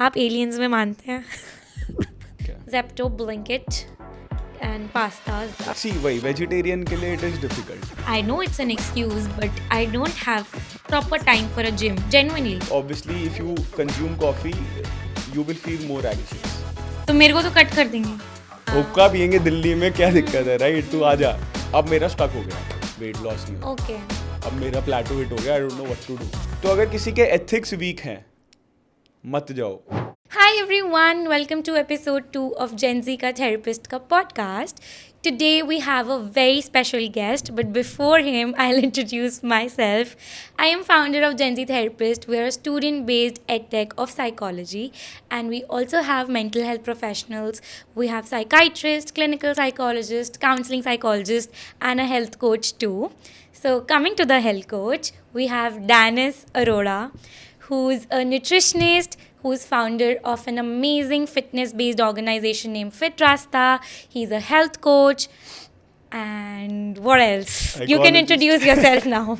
आप एलियंस में मानते हैं? क्या? Zepto, Blinkit and pastas. सी वही vegetarian के लिए it is difficult. I know it's an excuse, but I don't have proper time for a gym. Genuinely. Obviously, if you consume coffee, you will feel more anxious. तो मेरे को तो cut कर देंगे. हुक्का पियेंगे दिल्ली में, क्या दिक्कत है, राइट? तू आ जा. अब मेरा स्टक हो गया, वेट लॉस नहीं हो. Okay. अब मेरा प्लेटो हिट हो गया, I don't know what to do. तो अगर किसी के एथिक्स वीक हैं, मत जाओ. Hi everyone, welcome to episode 2 of Gen Z Ka Therapist Ka podcast. Today we have a very special guest, but before him, I'll introduce myself. I am founder of Gen Z Therapist. We are a student-based edtech of psychology, and we also have mental health professionals. We have psychiatrists, clinical psychologists, counseling psychologists, and a health coach too. So coming to the health coach, we have Danis Arora, who's a nutritionist, who's founder of an amazing fitness-based organization named Fit Rasta. He's a health coach. And what else? You can introduce yourself now.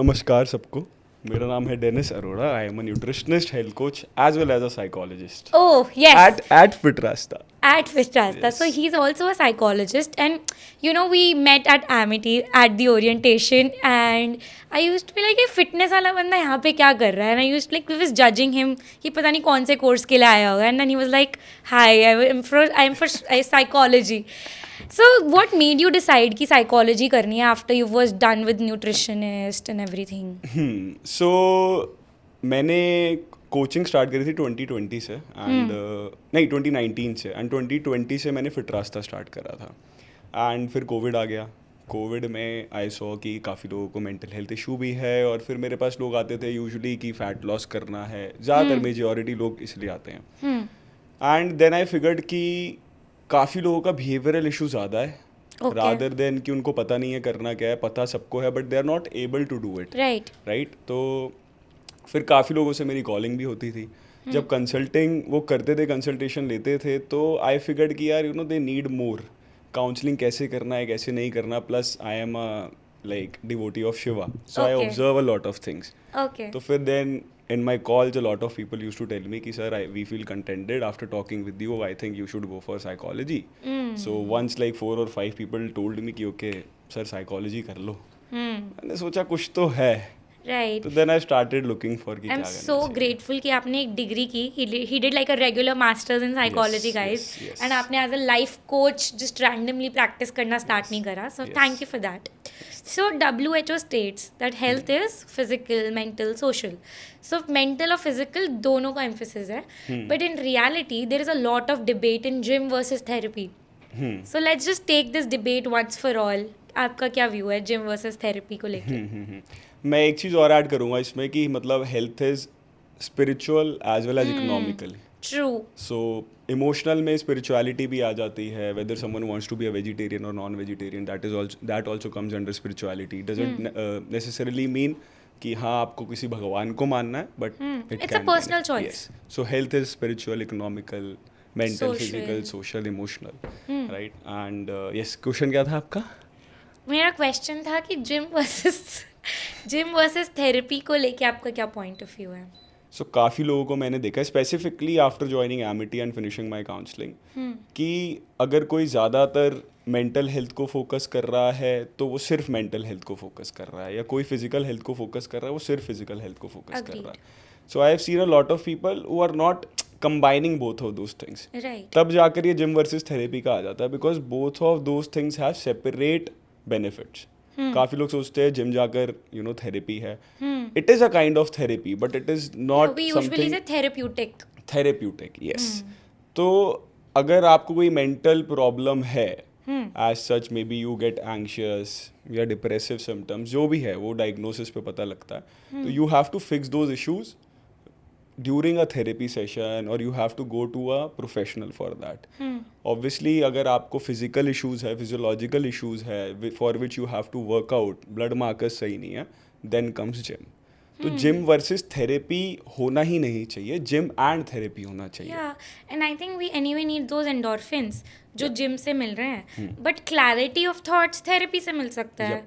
नमस्कार सबको. मेरा नाम है Dennis Arora. I am a nutritionist, health coach as well as a psychologist. Oh, yes. At Fit Rasta. At Fit Rasta. Yes. So he's also a psychologist. And, you know, we met at Amity at the orientation. And I used to be like, ये fitness वाला बंदा यहाँ पे क्या कर रहा है? And I used to like, we was judging him कि पता नहीं कौन से कोर्स के लिए आया होगा. And then he was like, hi, I'm for psychology. So what made you decide कि psychology करनी है after you was done with nutritionist and everything? So मैंने कोचिंग स्टार्ट करी थी 2020 से एंड नहीं 2019 से, एंड 2020 से मैंने फिट रास्ता स्टार्ट करा था. एंड फिर कोविड आ गया. कोविड में आई सॉ कि काफ़ी लोगों को मेंटल हेल्थ इशू भी है, और फिर मेरे पास लोग आते थे यूजुअली कि फ़ैट लॉस करना है. ज़्यादातर मेजॉरिटी लोग इसलिए आते हैं. एंड देन आई फिगर्ड कि काफ़ी लोगों का बिहेवियरल इशू ज़्यादा है Okay. रादर देन कि उनको पता नहीं है करना क्या है. पता सबको है but they are not able to do it. Right. Right. तो फिर काफ़ी लोगों से मेरी कॉलिंग भी होती थी. जब कंसल्टिंग वो करते थे, कंसल्टेशन लेते थे, तो आई फिगर्ड कि यार दे नीड मोर काउंसलिंग. कैसे करना है, कैसे नहीं करना. Plus I am a like devotee of Shiva, so I Okay. Observe a lot of things. Okay. तो फिर then in my calls a lot of people used to tell me ki sir we feel contented after talking with you, I think you should go for psychology. So once like 4 or 5 people told me ki okay sir psychology कर लो. मैंने सोचा कुछ तो है. Right. तो then I started looking for कि I'm क्या so करना चाहिए. grateful कि आपने एक डिग्री की. He did like a regular masters in psychology, Yes, guys. yes, yes. And आपने as a life coach just randomly practice करना start नहीं करा. So Yes. thank you for that. So WHO states that health is physical, mental, social. So mental और physical दोनों का emphasis है. But in reality, there is a lot of debate in gym versus therapy. So let's just take this debate once for all. आपका क्या view है gym versus therapy को लेके? मैं एक चीज़ और ऐड करूँगा इसमें कि मतलब health is spiritual as well as economical. True. So emotional में स्पिरिचुअलिटी भी आ जाती है. Whether someone wants to be a vegetarian और non vegetarian, that also comes under spirituality. Doesn't necessarily mean कि हाँ आपको किसी भगवान को मानना है, but It's a personal choice. So health is spiritual, economical, mental, Social. Physical, social, emotional. Right. And yes, question क्या था आपका? मेरा क्वेश्चन था कि जिम वर्सेस थेरेपी को लेके आपका क्या पॉइंट ऑफ व्यू है? सो काफ़ी लोगों को मैंने देखा है specifically after joining Amity and finishing my counselling कि अगर कोई ज़्यादातर मेंटल हेल्थ को फोकस कर रहा है तो वो सिर्फ मेंटल हेल्थ को फोकस कर रहा है, या कोई फिजिकल हेल्थ को फोकस कर रहा है वो सिर्फ फिजिकल हेल्थ को फोकस कर रहा है. So I have seen a lot of people who are not combining both of those things. Right. तब जाकर ये जिम वर्सेस थेरेपी का आ जाता है, because both of those things have separate benefits. काफी लोग सोचते हैं जिम जाकर थेरेपी है. It is a kind of therapy but it is not we usually something से थेरेप्यूटिक. थेरेप्यूटिक. यस. तो अगर आपको कोई मेंटल प्रॉब्लम है as such, maybe you get anxious या डिप्रेसिव सिम्टम्स, जो भी है वो डायग्नोसिस पे पता लगता है. तो you have to fix those issues during a therapy session, or you have to go to a professional for that. Obviously अगर आपको physical issues है, physiological issues है for which you have to work out, blood markers सही नहीं है, then comes gym. तो gym versus therapy होना ही नहीं चाहिए, जिम एंड थेरेपी होना चाहिए. या and I think we anyway need those endorphins जो जिम से मिल रहे हैं, but clarity of thoughts therapy से मिल सकता है.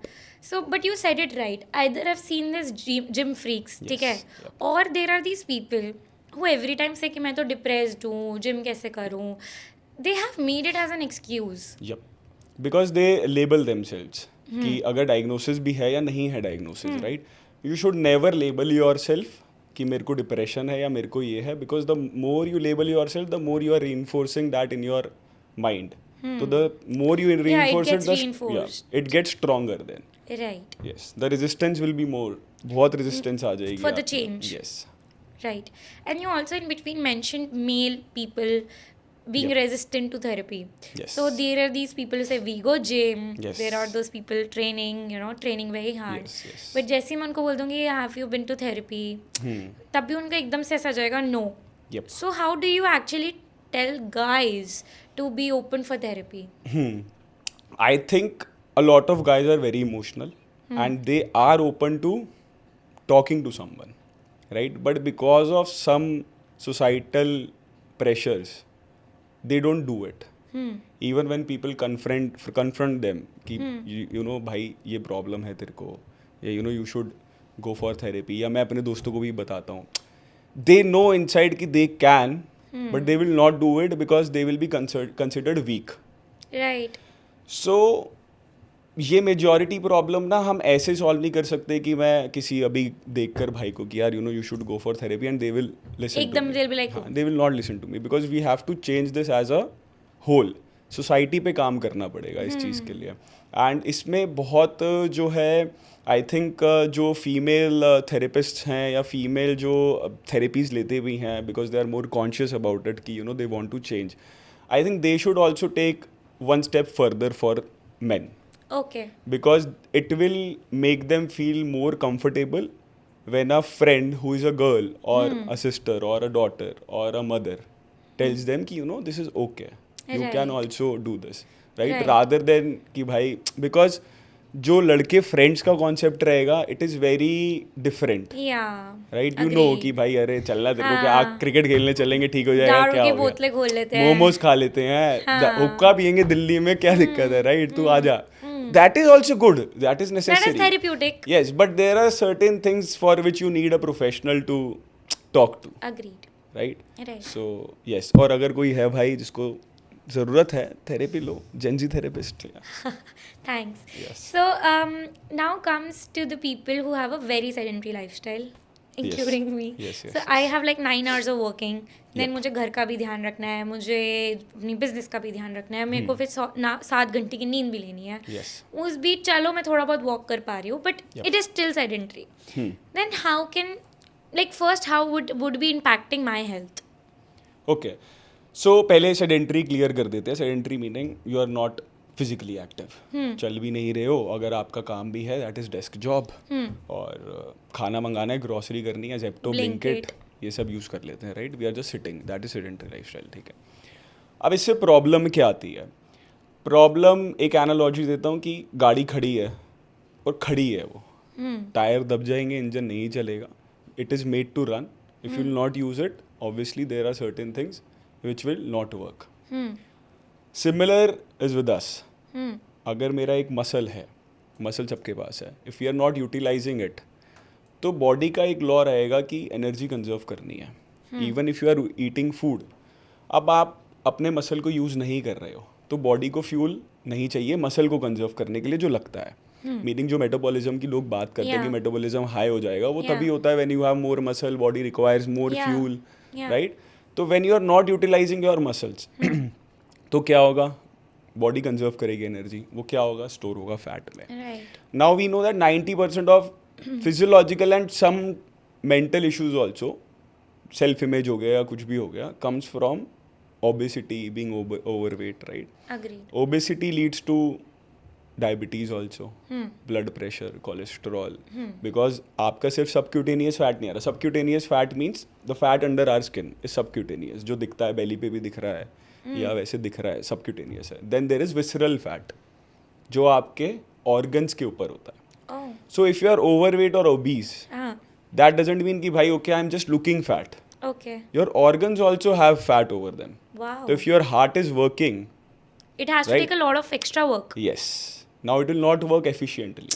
So but you said it right, either have seen this gym freaks, ठीक है, और there are these people who every time say कि मैं तो depressed हूँ, gym कैसे करूँ, they have made it as an excuse. Yep. Because they label themselves कि अगर डायग्नोसिस भी है या नहीं है diagnosis, right? You should never label yourself कि मेरे को डिप्रेशन है या मेरे को ये है, because the more you label yourself the more you are reinforcing that in your mind. तो the more you reinforce it, it gets stronger then. Right. Yes, the resistance will be more. बहुत resistance आ जाएगी For the आपको. change. Yes. Right. And you also in between mentioned male people being Yep. resistant to therapy. Yes. So there are these people who say we go gym. Yes. There are those people training, training very hard. Yes, yes. But जैसे ही मैं उनको बोल दूंगी have you been to therapy? तब भी उनका एकदम से ऐसा जाएगा no. Yep. So how do you actually tell guys to be open for therapy? I think a lot of guys are very emotional and they are open to talking to someone, right? But because of some societal pressures, they don't do it. Even when people confront them कि you know भाई ये problem है तेरे को, या you should go for therapy, या मैं अपने दोस्तों को भी बताता हूँ, they know inside कि they can, but they will not do it because they will be considered weak. Right. सो ये मेजॉरिटी प्रॉब्लम ना हम ऐसे सॉल्व नहीं कर सकते कि मैं किसी अभी देखकर भाई को कि यार you should go for therapy and they will listen, एकदम they'll be like, they will not listen to me, because we have to change this as a whole. Society पे काम करना पड़ेगा इस चीज़ के लिए. एंड इसमें बहुत जो है आई थिंक जो फीमेल थेरेपिस्ट हैं या फीमेल जो थेरेपीज लेते भी हैं, because they are more conscious about it कि they want to change, I think they should also take one step further for men, okay. because it will make them feel more comfortable when a friend who is a girl or a sister or a daughter or a mother tells them ki this is okay, you Right. can also do this, right? Right. Rather than कि भाई, because जो लड़के friends का concept रहेगा it is very different, Yeah. Right? You know कि भाई अरे चलना तेरे को, क्या क्रिकेट खेलने चलेंगे, ठीक हो जाएगा, दारू क्या की हो बोतलें खोल लेते गया, हैं. मोमोज खा लेते हैं, हाँ. हुक्का पियेंगे दिल्ली में, क्या दिक्कत है, राइट? तू आ जा, that is also good, that is That is necessary. therapeutic. Yes, but there are certain things for which you need a professional to talk to, Agreed. right? Right. So yes, और अगर कोई है भाई जिसको ज़रूरत है थेरेपी लो, Gen Z therapist. Thanks. Yes. So now comes to the people who have a very sedentary lifestyle, including me. Yes, yes, So I have like 9 hours of working. Then Yep. मुझे घर का भी ध्यान रखना है, मुझे अपनी बिजनेस का भी ध्यान रखना है, मेरे को फिर 7 घंटे की नींद भी लेनी है. Yes. उस बीच चलो मैं थोड़ा बहुत वॉक कर पा रही हूँ, but Yep. It is still sedentary. Then how can, like first how would be impacting my health? Okay, so पहले सेडेंट्री क्लियर कर देते हैं. Sedentary meaning you are not physically active, चल भी नहीं रहे हो. अगर आपका काम भी है दैट इज डेस्क जॉब, और खाना मंगाना है, ग्रॉसरी करनी है, जेप्टो, ब्लिंकिट, ये सब यूज़ कर लेते हैं, right? We are just sitting, that is sedentary lifestyle, ठीक है. अब इससे प्रॉब्लम क्या आती है? प्रॉब्लम, एक एनालॉजी देता हूँ कि गाड़ी खड़ी है और खड़ी है वो, टायर दब जाएंगे, इंजन नहीं चलेगा. It is made to run. If you will not use it, obviously there are certain things which will not work. Similar is with us. अगर मेरा एक मसल है, मसल सबके पास है, if we are not utilizing it, तो body का एक law रहेगा कि एनर्जी कंजर्व करनी है. Even if you are eating food, अब आप अपने मसल को यूज़ नहीं कर रहे हो तो बॉडी को फ्यूल नहीं चाहिए मसल को कंजर्व करने के लिए जो लगता है. मीनिंग जो मेटाबॉलिज्म की लोग बात करते हैं कि मेटाबॉलिज्म हाई हो जाएगा, वो तभी होता है when you have more muscle, body requires more fuel, right? तो when you are not utilising your muscles, तो क्या होगा? बॉडी कंजर्व करेगी एनर्जी, वो क्या होगा? स्टोर होगा फैट में. Right. Now we know that 90% of physiological and some mental issues also, self image हो गया या कुछ भी हो गया, comes from obesity, being overweight, right? Agreed. Obesity leads to diabetes also, blood pressure, cholesterol, because आपका सिर्फ subcutaneous fat नहीं आ रहा. Subcutaneous fat means the fat under our skin is subcutaneous, जो दिखता है belly पे भी दिख रहा है या वैसे दिख रहा है, subcutaneous है. Then there is visceral fat, जो आपके organs के ऊपर होता है. Oh. So if you are overweight or obese, that doesn't mean कि भाई okay I'm just looking fat. Okay. Your organs also have fat over them. Wow. So if your heart is working, It has to Right. take a lot of extra work. yes, now it will not work efficiently.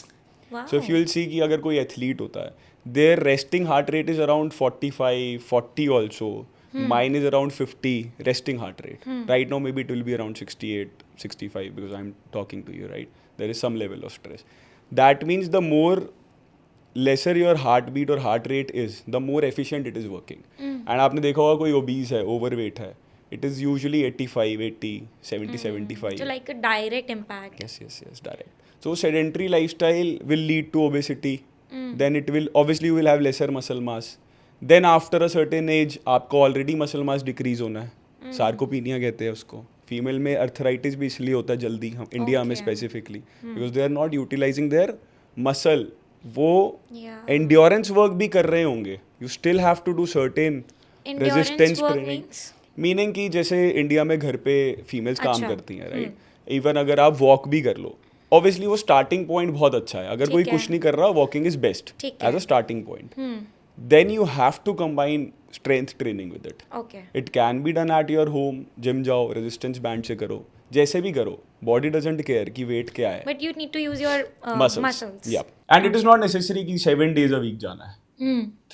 Wow. So if you will see कि अगर कोई athlete होता है, their resting heart rate is around 45 40 also. Mine is around 50 resting heart rate. Right now maybe it will be around 68 65 because I'm talking to you, right? There is some level of stress. That means the more lesser your heartbeat or heart rate is, the more efficient it is working. And आपने देखा होगा कोई obese है, overweight है, it is usually 85 80 70 75. So like a direct impact. Yes, direct. So sedentary lifestyle will lead to obesity. Then it will obviously you will have lesser muscle mass. Then after a certain age आपको already muscle mass decrease होना है. Sarcopenia कहते हैं उसको. Female में arthritis भी इसलिए होता है जल्दी, हम इंडिया में specifically, because they are not utilizing their muscle. वो एंड्योरेंस वर्क भी कर रहे होंगे. You still have to do certain resistance training. Meaning कि जैसे इंडिया में घर पे फीमेल्स काम करती हैं, राइट? इवन अगर आप वॉक भी कर लो, ऑब्वियसली वो स्टार्टिंग पॉइंट बहुत अच्छा है. अगर कोई कुछ नहीं कर रहा, walking is best as a starting point. Then you have to combine strength training with it. Okay. It can be done at your home. Gym जाओ, resistance band से करो, जैसे भी करो. Body doesn't care कि weight क्या है. But you need to use your muscles. Yeah. And it is not necessary कि 7 days a week जाना है.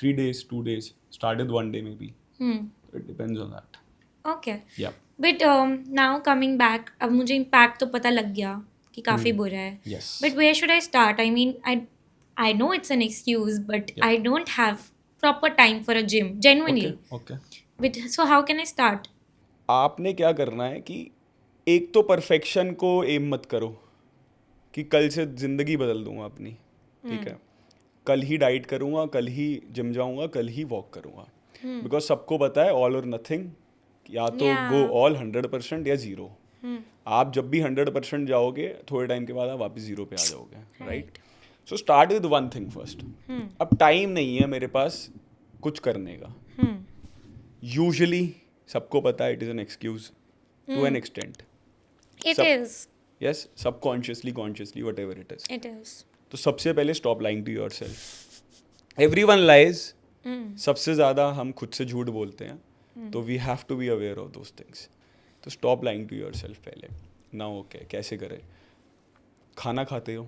3 days, 2 days. Start with 1 day maybe. It depends on that. Okay. Yeah. But now coming back, अब मुझे impact तो पता लग गया कि काफ़ी बुरा है. Yes. But where should I start? I mean, I know it's an excuse, but I don't have proper time for a gym, genuinely. Okay. But so how can I start? आपने क्या करना है कि एक तो परफेक्शन को M मत करो कि कल से ज़िंदगी बदल दूंगा अपनी, ठीक है? कल ही डाइट करूंगा, कल ही जिम जाऊंगा, कल ही वॉक करूंगा. बिकॉज सबको पता है ऑल और नथिंग, या तो गो ऑल 100% या 0. आप जब भी 100% जाओगे, थोड़े टाइम के बाद आप वापस 0 पे आ जाओगे, right? So start with one thing first. अब टाइम नहीं है मेरे पास कुछ करने का. यूजुअली सबको पता है it is an excuse to an extent. It is. Yes, subconsciously consciously whatever it is. It is. तो सबसे पहले stop lying to yourself. Everyone lies. सबसे ज़्यादा हम खुद से झूठ बोलते हैं, तो we have to be aware of those things. तो stop lying to yourself पहले. ना ओके, कैसे करें? खाना खाते हो,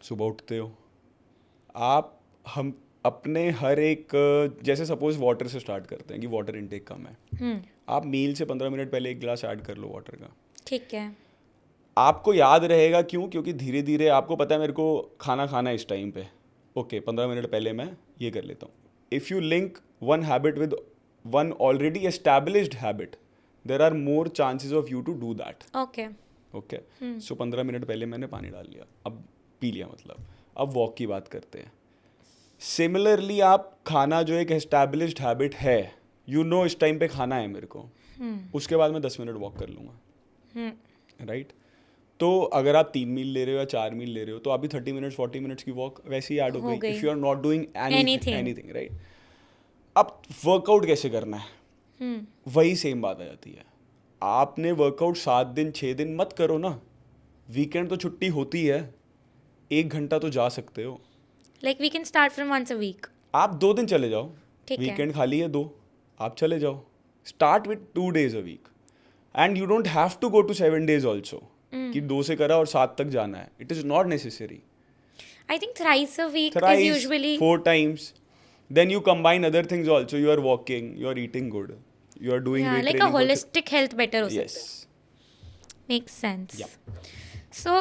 सुबह उठते हो आप, हम अपने हर एक, जैसे सपोज वाटर से स्टार्ट करते हैं कि वाटर इनटेक कम है, आप मील से 15 मिनट पहले 1 गिलास ऐड कर लो वाटर का. ठीक है. आपको याद रहेगा. क्यों? क्योंकि धीरे धीरे आपको पता है मेरे को खाना खाना है इस टाइम पे, ओके 15 मिनट पहले मैं ये कर लेता हूँ. If you link one habit with one already established habit, there are more chances of you to do that. Okay. So 15 minute पहले मैंने पानी डाल लिया, अब पी लिया, मतलब अब वॉक की बात करते हैं. सिमिलरली आप खाना जो एक एस्टैब्लिश्ड हैबिट है, यू नो इस टाइम पे खाना है मेरे को, उसके बाद मैं 10 मिनट वॉक कर लूँगा, राइट? तो अगर आप 3 मील ले रहे हो या 4 मील ले रहे हो, तो अभी 30 मिनट्स 40 मिनट्स की वॉक वैसे ही ऐड हो गई. If you are not doing anything, right? अब वर्कआउट कैसे करना है, वही सेम बात आ जाती है. आपने वर्कआउट 7 दिन 6 दिन मत करो ना. वीकेंड तो छुट्टी होती है, 1 घंटा तो जा सकते हो. Like we can start from once a week. आप 2 दिन चले जाओ, ठीक है. वीकेंड खाली है 2, आप चले जाओ. Start with 2 days a week. And you don't have to go to 7 days also, कि 2 से करा और 7 तक जाना है. It is not necessary. I think thrice a week Thrice, is usually 4 times. Then you combine other things also. You are walking, you are eating good, you are doing weight like a training. holistic health better हो सकता है. Yes. Makes sense. Yeah. So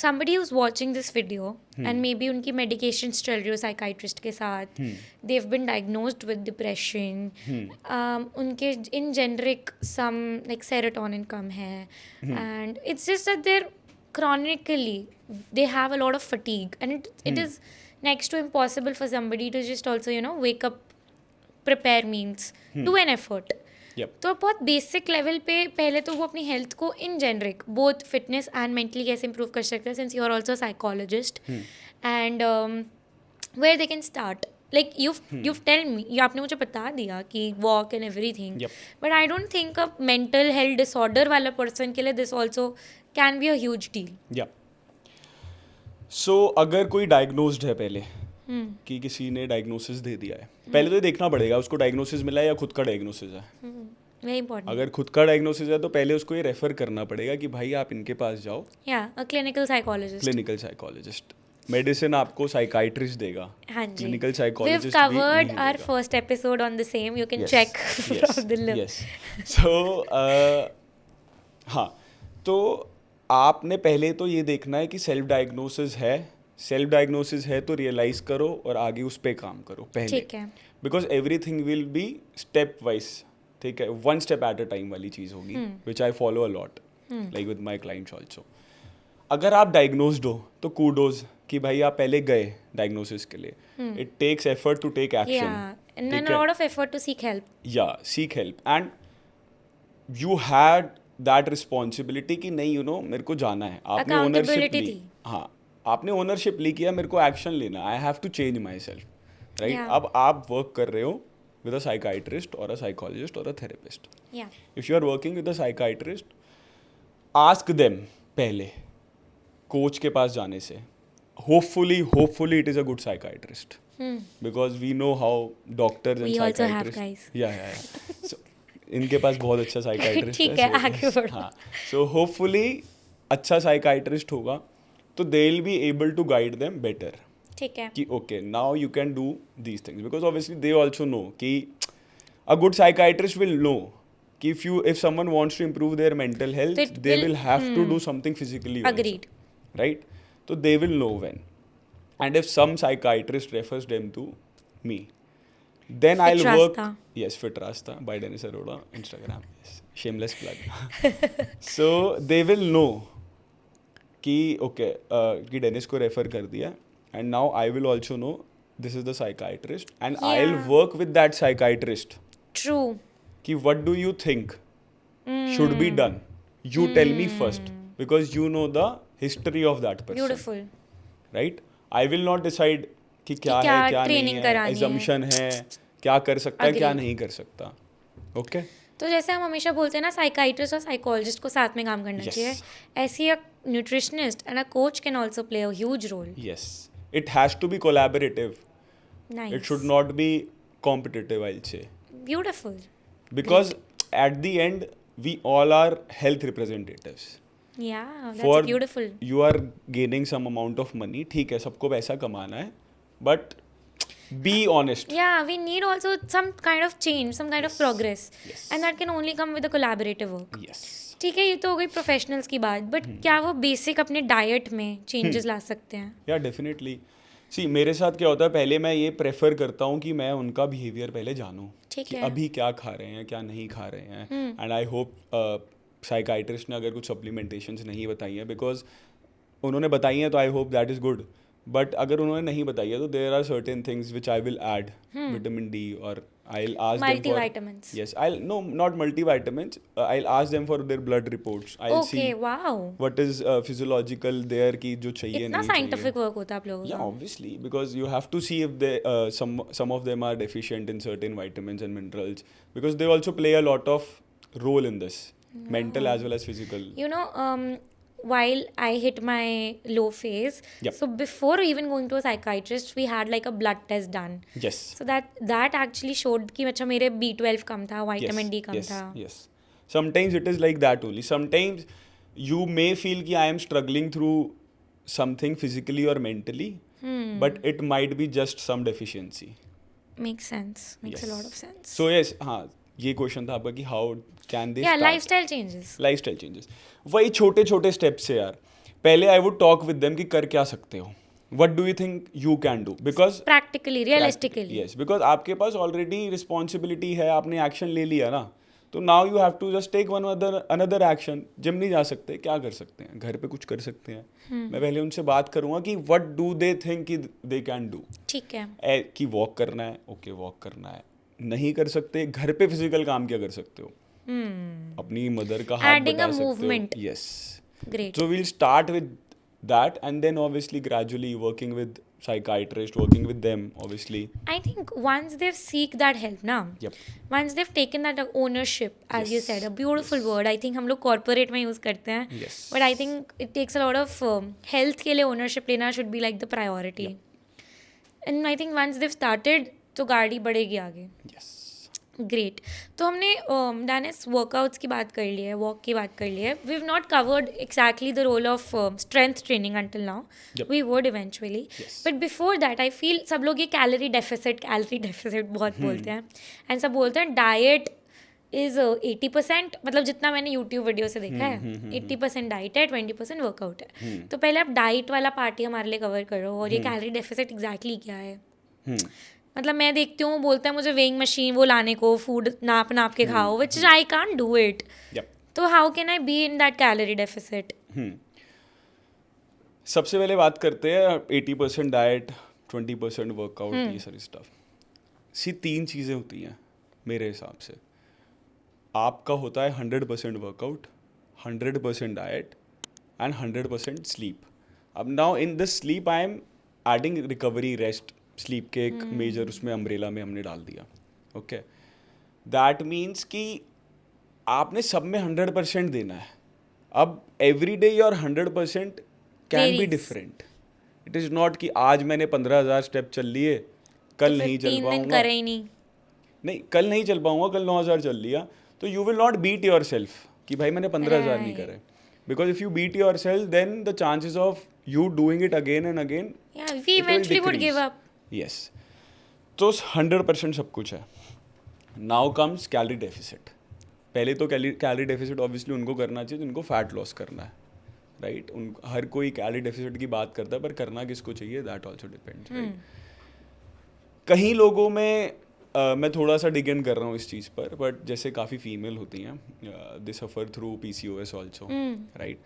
somebody who's watching this video and maybe उनकी medications चल रही हो psychiatrist के साथ, they've been diagnosed with depression, उनके in generic some like serotonin कम है, and it's just that they're chronically, they have a lot of fatigue, and it is next to impossible for somebody to just also, you know, wake up, prepare meals, do an effort. Yep. तो बहुत basic level पे पहले तो वो अपनी health को in generic both fitness and mentally कैसे improve कर सकते हैं, since you are also psychologist, and where they can start. Like you tell me, आपने मुझे बता दिया कि walk and everything, but I don't think a mental health disorder वाला पर्सन के लिए this also can be a huge deal. So अगर कोई डायग्नोज्ड है पहले, कि किसी ने डायग्नोसिस दे दिया है, पहले तो ये देखना पड़ेगा उसको डायग्नोसिस मिला है या खुद का डायग्नोसिस है. Very important. अगर खुद का डायग्नोसिस है तो पहले उसको ये रेफर करना पड़ेगा कि भाई आप इनके पास जाओ, या a clinical psychologist. Clinical psychologist. Medicine आपको साइकाइट्रिस्ट देगा, हाँ जी, क्लिनिकल we've साइकोलॉजिस्ट भी covered नहीं our देगा. first episode on the same. You can Yes, check yes, from the link. yes. So, हाँ, तो आपने पहले तो ये देखना है कि सेल्फ डायग्नोसिस है तो रियलाइज करो और आगे उस पर काम करो पहले, ठीक है. Because everything will be step wise, ठीक है, one step at a time वाली चीज़ होगी, which I follow a lot, like with my clients also. अगर आप डायग्नोस्ड हो तो कूडोज कि भाई आप पहले गए डायग्नोसिस के लिए. It takes effort to take Yeah, action, and then a lot of effort to seek help. या seek help, and you had that responsibility कि नहीं, मेरे को जाना है, आपने ओनरशिप Accountability ली. थी. हाँ, आपने ओनरशिप ली किया, मेरे को एक्शन लेना, I have to change myself, right. Yeah. अब आप वर्क कर रहे हो विद अ साइकाइट्रिस्ट और अ साइकोलॉजिस्ट और a therapist. Yeah. If you are working with a psychiatrist, ask them पहले कोच के पास जाने से. Hopefully it is a good psychiatrist, because we know how doctors and We also have psychiatrist, guys. या सो इनके पास बहुत अच्छा साइकाइट्रिस्ट ठीक है, आगे बढ़ो. हाँ, सो होपफुली अच्छा साइकाइट्रिस्ट होगा तो they will be able to guide them better ठीक है. कि okay now you can do these things, because obviously they also know कि a good psychiatrist will know कि if someone wants to improve their mental health, It they will- will have to do something physically also, Agreed. right? So they will know when. And if some psychiatrist refers them to me, then Fit I'll work. Rasta. Yes, Fit Rasta by Dennis Arora, Instagram. Yes, shameless plug. So they will know कि okay कि Dennis को refer कर दिया, and now I will also know this is the psychiatrist, and I'll Yeah. work with that psychiatrist True. कि what do you think should be done, you tell me first, because you know the history of that person. Beautiful. right? I will not decide कि क्या क्या है क्या नहीं training है, करानी है. assumption है, क्या कर सकता है क्या Agreed. नहीं कर सकता. Okay? तो जैसे हम हमेशा बोलते हैं ना, साइकाइट्रिस्ट और साइकोलॉजिस्ट को साथ में काम करना Yes. चाहिए, ऐसे a nutritionist and a coach can also play a huge role. Yes. It has to be collaborative. Nice. It should not be competitive, I'll say. Beautiful. Because at the end, we all are health representatives. या that's For beautiful. you are gaining some amount of money, ठीक है, सबको पैसा कमाना है, but be honest. Yeah, we need also some kind of change, some kind of Yes. progress. Yes. And that can only come with a collaborative work. Yes. ठीक है, ये तो हो गई प्रोफेशनल्स की बात, बट क्या वो बेसिक अपने डाइट में चेंजेस ला सकते हैं? या डेफिनेटली. सी मेरे साथ क्या होता है, पहले मैं ये प्रेफर करता हूँ कि मैं उनका बिहेवियर पहले जानूँ ठीक कि है. अभी क्या खा रहे हैं क्या नहीं खा रहे हैं. एंड आई होप साइकाइट्रिस्ट ने अगर कुछ सप्लीमेंटेशंस नहीं बताई हैं, बिकॉज उन्होंने बताई हैं तो I hope that is good, but अगर उन्होंने नहीं बताई है तो there are certain things which I will add, vitamin D, और I'll ask them for Multivitamins. yes not multivitamins, I'll ask them for their blood reports. I'll okay, see wow. what is physiological there की जो चाहिए इतना नहीं चाहिए. Scientific work होता है आप लोगों Yeah, का? obviously, because you have to see if they some of them are deficient in certain vitamins and minerals, because they also play a lot of role in this, mental as well as physical. You know, while I hit my low phase, Yep. so before even going to a psychiatrist, we had like a blood test done. Yes. So that actually showed कि अच्छा मेरे B12 कम था, vitamin D कम yes, था. yes. Sometimes it is like that only. Sometimes you may feel कि I am struggling through something physically or mentally, but it might be just some deficiency. Makes sense. Makes a Yes. lot of sense. So yes, हाँ, ये question था आपका कि how can they yeah, start? lifestyle changes. Lifestyle changes, वही छोटे छोटे steps से यार. पहले I would talk with them कि कर क्या सकते हो, what do you think you can do, because Practically, realistically. Yes, because आपके पास ऑलरेडी रिस्पॉन्सिबिलिटी है, आपने एक्शन ले लिया ना, तो now you have to just take one another action. Gym नहीं जा सकते, क्या कर सकते हैं, घर पे कुछ कर सकते हैं. मैं पहले उनसे बात करूंगा कि व्हाट डू दे थिंक कि दे कैन डू. ठीक है. कि वॉक करना है, ओके वॉक करना है, नहीं कर सकते घर पे फिजिकल काम क्या कर सकते हो, अपनी मदर का हाथ Adding बटा a सकते हो. movement. Yes. Great. So we'll start with that, and then obviously gradually working with psychiatrist, working with them obviously. I think once they've seek that help now, Yep. once they've taken that ownership, as you Yes. said, a beautiful word. I think हम लोग corporate में use करते हैं. Yes. But I think it takes a lot of health के लिए ownership लेना should be like the priority. And I think once they've started, तो गाड़ी बढ़ेगी आगे. Yes. ग्रेट. तो हमने डायनेस वर्कआउट्स की बात कर ली है, वॉक की बात कर ली है. We have not covered exactly the role of strength training until now. Yep. We would eventually. Yes. But before that I feel सब लोग ये कैलोरी डेफिसिट बहुत बोलते हैं. एंड सब बोलते हैं डाइट इज 80%, मतलब जितना मैंने यूट्यूब वीडियो से देखा है 80% डाइट है, 20% वर्कआउट है. तो पहले आप डाइट वाला पार्टी हमारे लिए कवर करो, और ये कैलोरी डेफिसिट एग्जैक्टली क्या है. मतलब मैं देखती हूँ, बोलते हैं मुझे वेइंग मशीन वो लाने को, फूड नाप नाप के खाओ, विच आई कांट डू इट. तो how can I be in that calorie deficit. सबसे पहले बात करते हैं 80% डाइट, 20% वर्कआउट, ये सारी स्टफ. सी 3 चीज़ें होती हैं मेरे हिसाब से. आपका होता है 100% वर्कआउट, 100% डाइट एंड 100% स्लीप. अब now in this sleep I am adding recovery, rest, sleep के एक मेजर उसमें अम्ब्रेला में हमने डाल दिया. ओके, दैट मीन्स कि आपने सब में 100% देना है. अब every day your 100% can be different. It is not कि आज मैंने 15,000 स्टेप चल लिए, कल नहीं चल पाऊंगा. करे ही नहीं, कल नहीं चल पाऊंगा, कल 9,000 चल लिया. तो you will not beat yourself कि भाई मैंने 15,000 नहीं करे. Because if you beat yourself then the chances of you doing it again and again, we eventually would give up. Yes. तो 100% सब कुछ है. Now comes calorie deficit. पहले तो कैलोरी डेफिसिट ऑब्वियसली उनको करना चाहिए जिनको फैट लॉस करना है, राइट. हर कोई कैलोरी डेफिसिट की बात करता है, पर करना किसको चाहिए दैट ऑल्सो डिपेंड्स, राइट. कहीं लोगों में मैं थोड़ा सा डिग इन कर रहा हूँ इस चीज़ पर, बट जैसे काफ़ी फीमेल होती हैं, दे सफ़र थ्रू PCOS ऑल्सो, राइट.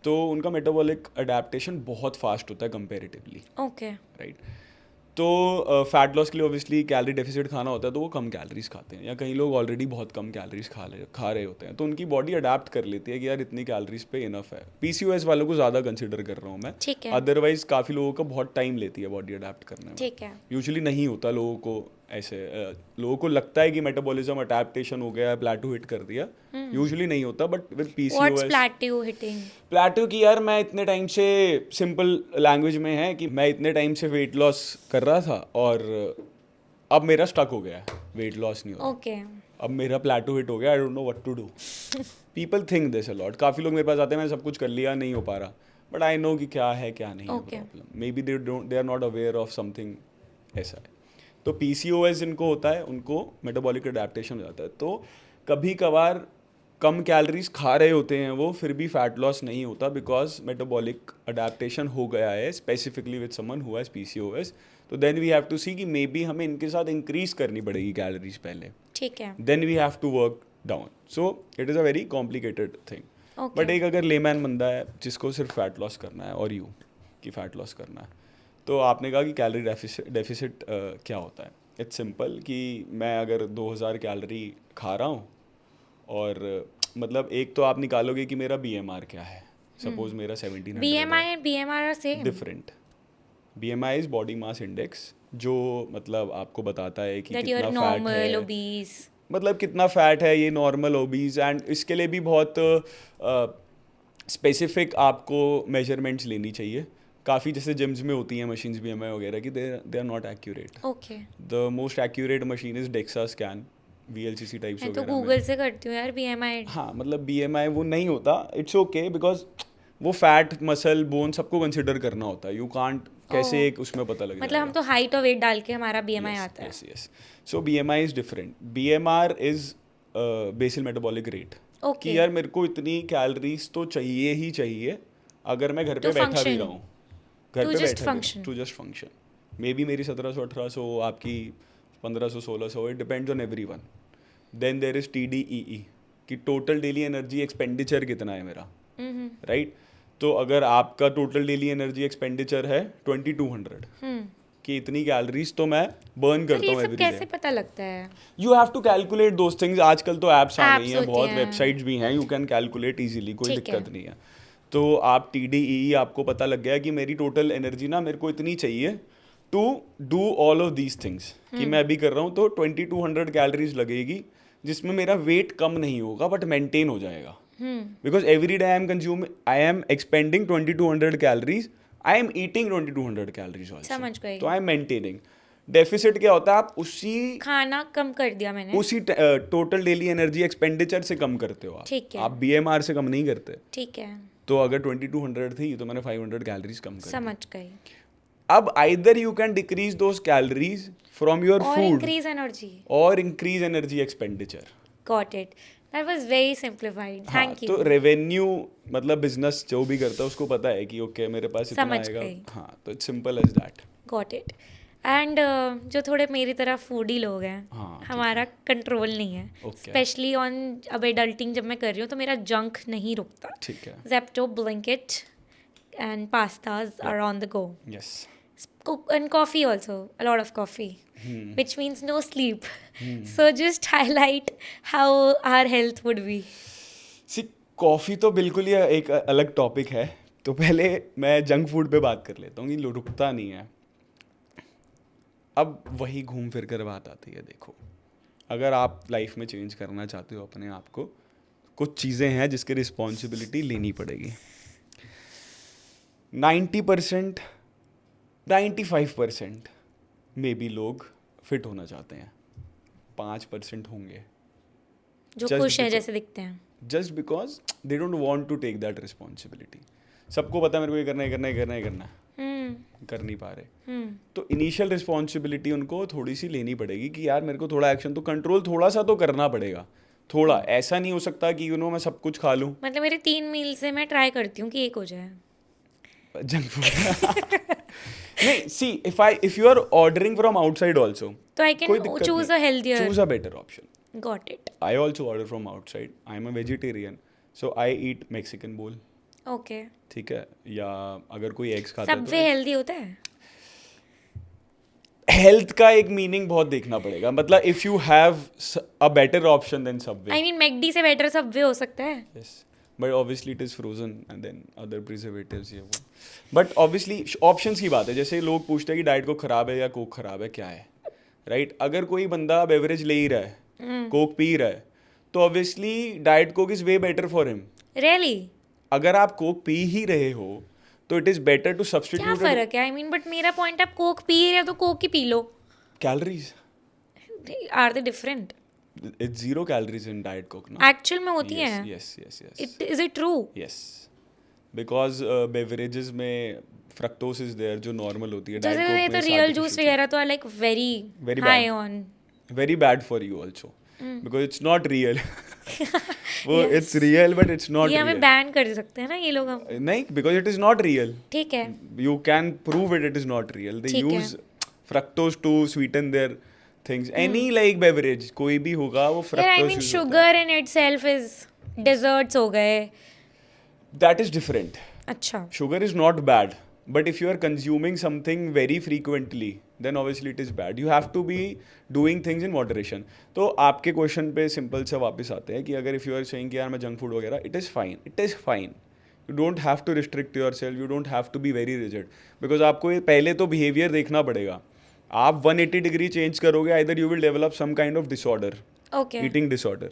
तो उनका मेटाबॉलिक अडेप्टेशन बहुत फास्ट होता है कंपेरेटिवली, ओके, राइट. तो फैट लॉस के लिए ऑब्वियसली कैलोरी डेफिसिट खाना होता है, तो वो कम कैलोरीज खाते हैं, या कई लोग ऑलरेडी बहुत कम कैलोरीज खा रहे होते हैं, तो उनकी बॉडी अडेप्ट कर लेती है कि यार इतनी कैलोरीज पे इनफ है. PCOS वालों को ज़्यादा कंसिडर कर रहा हूँ मैं. ठीक है. अदरवाइज काफ़ी लोगों को बहुत टाइम लेती है बॉडी अडेप्ट करने में. ठीक है. यूजुअली नहीं होता लोगों को ऐसे. लोगों को लगता है कि मेटाबॉलिज्म अडेप्टेशन हो गया, प्लेटो हिट कर दिया. यूजुअली नहीं होता. But with PCOS, what's plateau hitting? Plateau की यार मैं इतने टाइम से, सिंपल लैंग्वेज में है कि मैं इतने टाइम से वेट लॉस कर रहा था और अब मेरा स्टक हो गया है, वेट लॉस नहीं हो रहा. ओके. अब मेरा प्लेटो हिट हो गया, I don't know what to do. People think this a lot. काफ़ी लोग मेरे पास आते हैं, मैंने सब कुछ कर लिया, नहीं हो पा रहा, बट आई नो कि क्या है क्या नहीं है problem. Maybe they are not aware of something, ऐसा है. तो PCOS जिनको होता है उनको मेटाबॉलिक अडेप्टेशन हो जाता है. तो कभी कभार कम कैलोरीज खा रहे होते हैं वो, फिर भी फैट लॉस नहीं होता, बिकॉज मेटाबॉलिक अडेप्टेशन हो गया है specifically with someone who has PCOS. तो देन वी हैव टू सी कि मे बी हमें इनके साथ इंक्रीज करनी पड़ेगी कैलोरीज पहले. ठीक है. Then we have to work down. So it is a very complicated thing. But एक अगर लेमैन बंदा है जिसको सिर्फ फैट लॉस करना है, और यू कि फैट लॉस करना है, तो आपने कहा कि कैलोरी डेफिसिट क्या होता है. इट्स सिंपल कि मैं अगर 2000 कैलोरी खा रहा हूँ, और मतलब एक तो आप निकालोगे कि मेरा BMR क्या है. सपोज मेरा 1700. BMI and BMR are same. Different. BMI is body mass index, जो मतलब आपको बताता है कि that कितना you're फैट normal, है, obese. मतलब कितना फैट है, ये नॉर्मल, ओबीज. एंड इसके लिए भी बहुत स्पेसिफिक आपको मेजरमेंट्स लेनी चाहिए. काफ़ी जैसे जिम्स में होती हैं मशीन्स BMI वगैरह की, they are not accurate. Okay. The most accurate machine is DEXA scan, VLCC types मैं तो वगैरह गूगल में. से करती हूँ यार BMI. हाँ, मतलब BMI वो नहीं होता. इट्स ओके, बिकॉज वो फैट, मसल, बोन सबको कंसिडर करना होता है. यू कांट कैसे एक उसमें पता लग मतलब हम तो हाइट और वेट डाल के हमारा BMI आता है. Yes yes. So BMI is different. BMR is basal metabolic rate. कि यार मेरे को इतनी कैलोरीज तो चाहिए ही चाहिए अगर मैं घर पे बैठा भी रहा हूँ, घर पे बैठा to just function. Maybe मेरी 1700-1800, आपकी 1500-1600, it depends on everyone. Then there is TDEE कि टोटल डेली एनर्जी एक्सपेंडिचर कितना है मेरा, राइट. तो अगर आपका टोटल डेली एनर्जी एक्सपेंडिचर है 2200, कि इतनी कैलोरीज तो मैं बर्न करता हूँ एवरी डे. कैसे पता लगता है? You have to calculate those things. आजकल तो ऐप्स आ गई हैं, बहुत वेबसाइट्स भी हैं, यू कैन कैलकुलेट इजीली, कोई दिक्कत नहीं है. तो आप TDEE आपको पता लग गया कि मेरी टोटल एनर्जी ना मेरे को इतनी चाहिए to do all of these things, कि मैं अभी कर रहा हूँ तो 2200 कैलोरीज लगेगी, जिसमें मेरा वेट कम नहीं होगा बट मेंटेन हो जाएगा. Because every day I am expanding 2200 calories, I am eating 2200 calories also. समझ गई. तो I am maintaining. डेफिसिट क्या होता है, आप उसी खाना कम कर दिया मैंने। उसी टोटल डेली एनर्जी एक्सपेंडिचर से कम करते हो ठीक है। आप बीएमआर से कम नहीं करते। ठीक है, तो अगर 2200 थी तो मैंने 500 कैलोरीज कम कर दी। समझ गई। अब either you can decrease those calories from your और फूड इंक्रीज एनर्जी। और increase energy expenditure. Got it, that was very simplified, thank you. तो रेवेन्यू मतलब बिजनेस जो भी करता है उसको पता है कि ओके मेरे पास इतना समझ आएगा। गई। हाँ, तो it's simple as that. Got it. And जो थोड़े मेरी तरह फूडी लोग हैं, हाँ, ठीक हमारा कंट्रोल नहीं है, Okay. स्पेशली ऑन अब एडल्टिंग जब मैं कर रही हूँ तो मेरा जंक नहीं रुकता। ठीक है। Zepto, Blinkit and pastas are on the go, yes. and coffee also, a lot of coffee, which means no sleep. So just highlight how our health would be. See coffee तो बिल्कुल ही एक अलग topic है। तो पहले मैं junk food पे बात कर लेता हूँ कि रुकता नहीं है। अब वही घूम फिर कर बात आती है, देखो अगर आप लाइफ में चेंज करना चाहते हो अपने आप को, कुछ चीज़ें हैं जिसकी रिस्पॉन्सिबिलिटी लेनी पड़ेगी। 90% 95% मे बी लोग फिट होना चाहते हैं, 5% होंगे जो Just खुश है because- जैसे दिखते हैं। Just because they don't want to take that responsibility. सबको पता है मेरे को ये करना है, करना है, करना है, करना है, कर नहीं पा रहे। तो इनिशियल रिस्पॉन्सिबिलिटी उनको थोड़ी सी लेनी पड़ेगी कि यार मेरे को थोड़ा एक्शन तो कंट्रोल थोड़ा सा तो करना पड़ेगा। थोड़ा ऐसा नहीं हो सकता कि मैं सब कुछ खा लूँ। मतलब मेरे 3 मील से मैं ट्राई करती हूँ कि एक हो जाए। जंक फूड नहीं, see if you are ordering from outside also तो I can choose a healthier. Choose a better option. Got it. I also order from outside. I am a vegetarian, so I eat Mexican bowl. Okay, ठीक है, या अगर कोई eggs खाता है Subway healthy होता है। तो हेल्थ का एक मीनिंग बहुत देखना पड़ेगा। मतलब if you have a better option then Subway, I mean McD से बेटर सबवे हो सकता है। Yes, but obviously it is frozen and then other preservatives, ये वो। बट ऑब्वियसली ऑप्शंस की बात है। जैसे लोग पूछते हैं कि डाइट को खराब है या कोक खराब है, क्या है, राइट? अगर कोई बंदा बेवरेज ले ही रहा है, कोक पी रहा है, तो obviously diet Coke is way better for him. Really? अगर आप कोक पी ही रहे हो तो इट इज बेटर टू क्या सब्सटीट्यूट फर्क है? आई मीन बट मेरा पॉइंट, आप कोक पी रहे हो तो कोक ही पी लो। Calories. Are they different? It's 0 calories in diet Coke ना। एक्चुअल में होती है? Yes yes yes it is it true? Yes, because beverages में फ्रक्टोज इज देयर जो नॉर्मल होती है। जैसे डाइट ये कोक तो में रियल जूस वगैरह तो like very Very high bad. On. Very bad for you also because it's not real. वो it's real but it's not ये हमें रियल। बैन कर सकते हैं ना ये लोग हम। नहीं, because it is not real. ठीक है, You can prove it is not real. They ठीक है। use fructose to sweeten their things. Any like beverage, कोई भी होगा वो यार आई fructose मीन use होता sugar in itself is, desserts हो गए। है. That is different. अच्छा, Sugar is not bad, but if you are consuming something very frequently, then obviously it is bad. You have to be doing things in moderation. तो आपके question पे simple से वापस आते हैं कि अगर if you are saying कि यार मैं जंक फूड वगैरह, it is fine. It is fine. You don't have to restrict yourself. You don't have to be very rigid. Because आपको ये पहले तो behavior देखना पड़ेगा. आप 180 डिग्री चेंज करोगे, either you will develop some kind of disorder, okay eating disorder,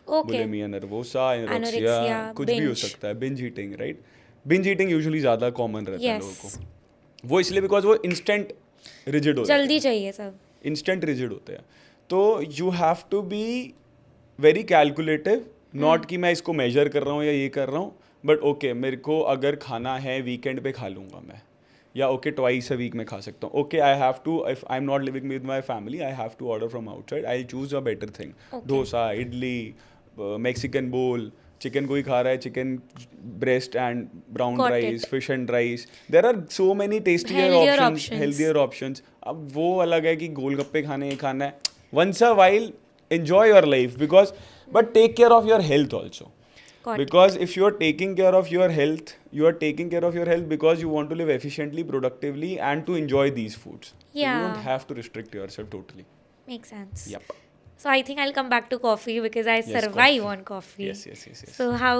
okay. bulimia nervosa, anorexia, Anorexia, कुछ भी हो binge. सकता है, binge eating, right? Binge eating usually ज़्यादा common रहता है Yes. लोगों को। वो इसलिए बिकॉज वो इंस्टेंट रिजिड हो जल्दी चाहिए सब। इंस्टेंट रिजिड होते हैं। तो you have to be very calculative, not कि मैं इसको मेजर कर रहा हूँ या ये कर रहा हूँ, बट ओके मेरे को अगर खाना है वीकेंड पे खा लूँगा मैं, या ओके ट्वाइस अ वीक में खा सकता हूँ। Okay I have to, if I am not living with my family, I have to order from outside, I choose a better thing. Okay. Dosa, idli, Mexican bowl, chicken कोई खा रहा है, chicken breast and brown Got rice, fish and rice, there are so many tastier Healthier options, options. Healthier options. अब वो अलग है कि गोलगप्पे खाने ही खाना है, once a while enjoy your life, because but take care of your health also, Got it. because if you are taking care of your health, you are taking care of your health because you want to live efficiently, productively, and to enjoy these foods. So you Yeah. don't have to restrict yourself totally. Makes sense. Yep. So I think I'll come back to coffee because I Yes, survive coffee. on coffee. Yes, yes, yes, yes. So how?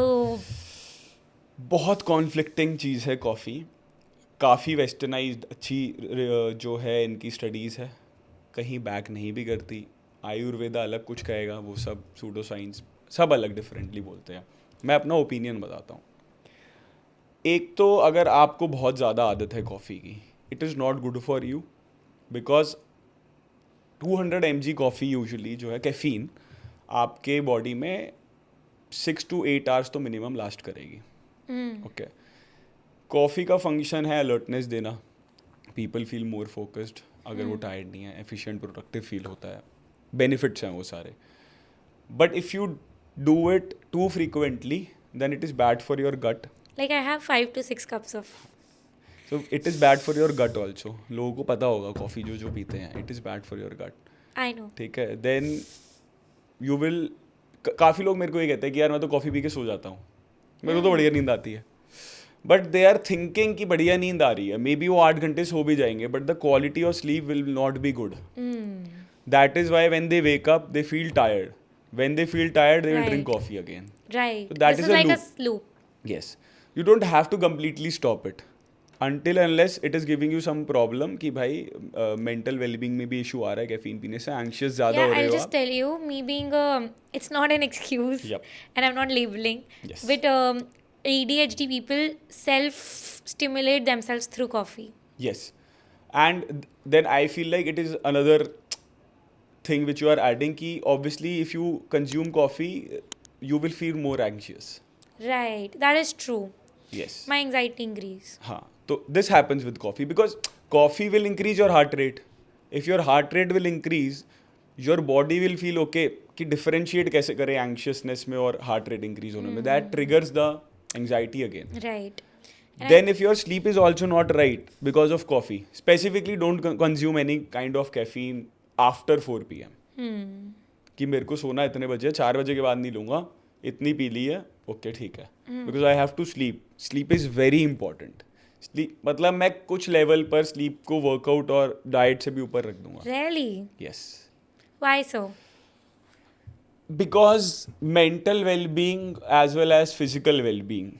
बहुत conflicting चीज़ है coffee, काफ़ी westernised अच्छी जो है इनकी studies है, कहीं back नहीं भी करती। आयुर्वेदा अलग कुछ कहेगा, वो सब सूडो साइंस सब अलग डिफरेंटली बोलते हैं। मैं अपना ओपिनियन बताता हूँ। एक तो अगर आपको बहुत ज़्यादा आदत है कॉफ़ी की, it is not good for you, because 200 mg coffee usually जो है कैफीन आपके बॉडी में 6 to 8 आवर्स तो मिनिमम लास्ट करेगी. ओके. कॉफ़ी का फंक्शन है अलर्टनेस देना, पीपल फील मोर फोकस्ड अगर वो टायर्ड नहीं है, एफिशिएंट प्रोडक्टिव फील होता है, बेनिफिट्स हैं वो सारे. But if you do it too frequently then it is bad for your gut. Like I have 5 to 6 cups of. So it is bad for your gut also. लोगों को पता होगा coffee जो पीते हैं, it is bad for your gut. I know. ठीक है. Then you will, काफ़ी लोग मेरे को ये कहते हैं कि यार मैं तो कॉफ़ी पी के सो जाता हूँ, मेरे को तो बढ़िया नींद आती है. बट दे आर थिंकिंग कि बढ़िया नींद आ रही है, मे बी वो 8 घंटे सो भी जाएंगे but the quality of sleep will not be good. That is why when they wake up they feel tired. When they feel tired they will drink coffee again. Right. So that This is is a like loop. a loop. Yes. You don't have to completely stop it until unless it is giving you some problem कि भाई mental well-being में भी issue आ रहा है caffeine पीने से, anxious ज़्यादा Yeah, हो रहे I'll हो just आप. tell you, me being it's not an excuse, Yep. and I'm not labeling. Yes. But ADHD people self-stimulate themselves through coffee. Yes. And then I feel like it is another thing which you are adding कि obviously if you consume coffee you will feel more anxious. Right, that is true. Yes. My anxiety increase. हाँ, तो this happens with coffee because coffee will increase your heart rate. If your heart rate will increase, your body will feel okay कि differentiate कैसे करें anxiousness में और heart rate increase होने में. That triggers the anxiety again. Right. And Then if your sleep is also not right because of coffee, specifically don't consume any kind of caffeine after 4 p.m. कि मेरे को सोना इतने बजे, 4 बजे के बाद नहीं लूँगा, इतनी पी ली है, ओके ठीक है. Because I have to sleep. Sleep is very important. Sleep मतलब मैं कुछ लेवल पर स्लीप को वर्कआउट और डाइट से भी ऊपर रख दूंगा. Really? Yes. Why so? Because mental well-being as well as physical well-being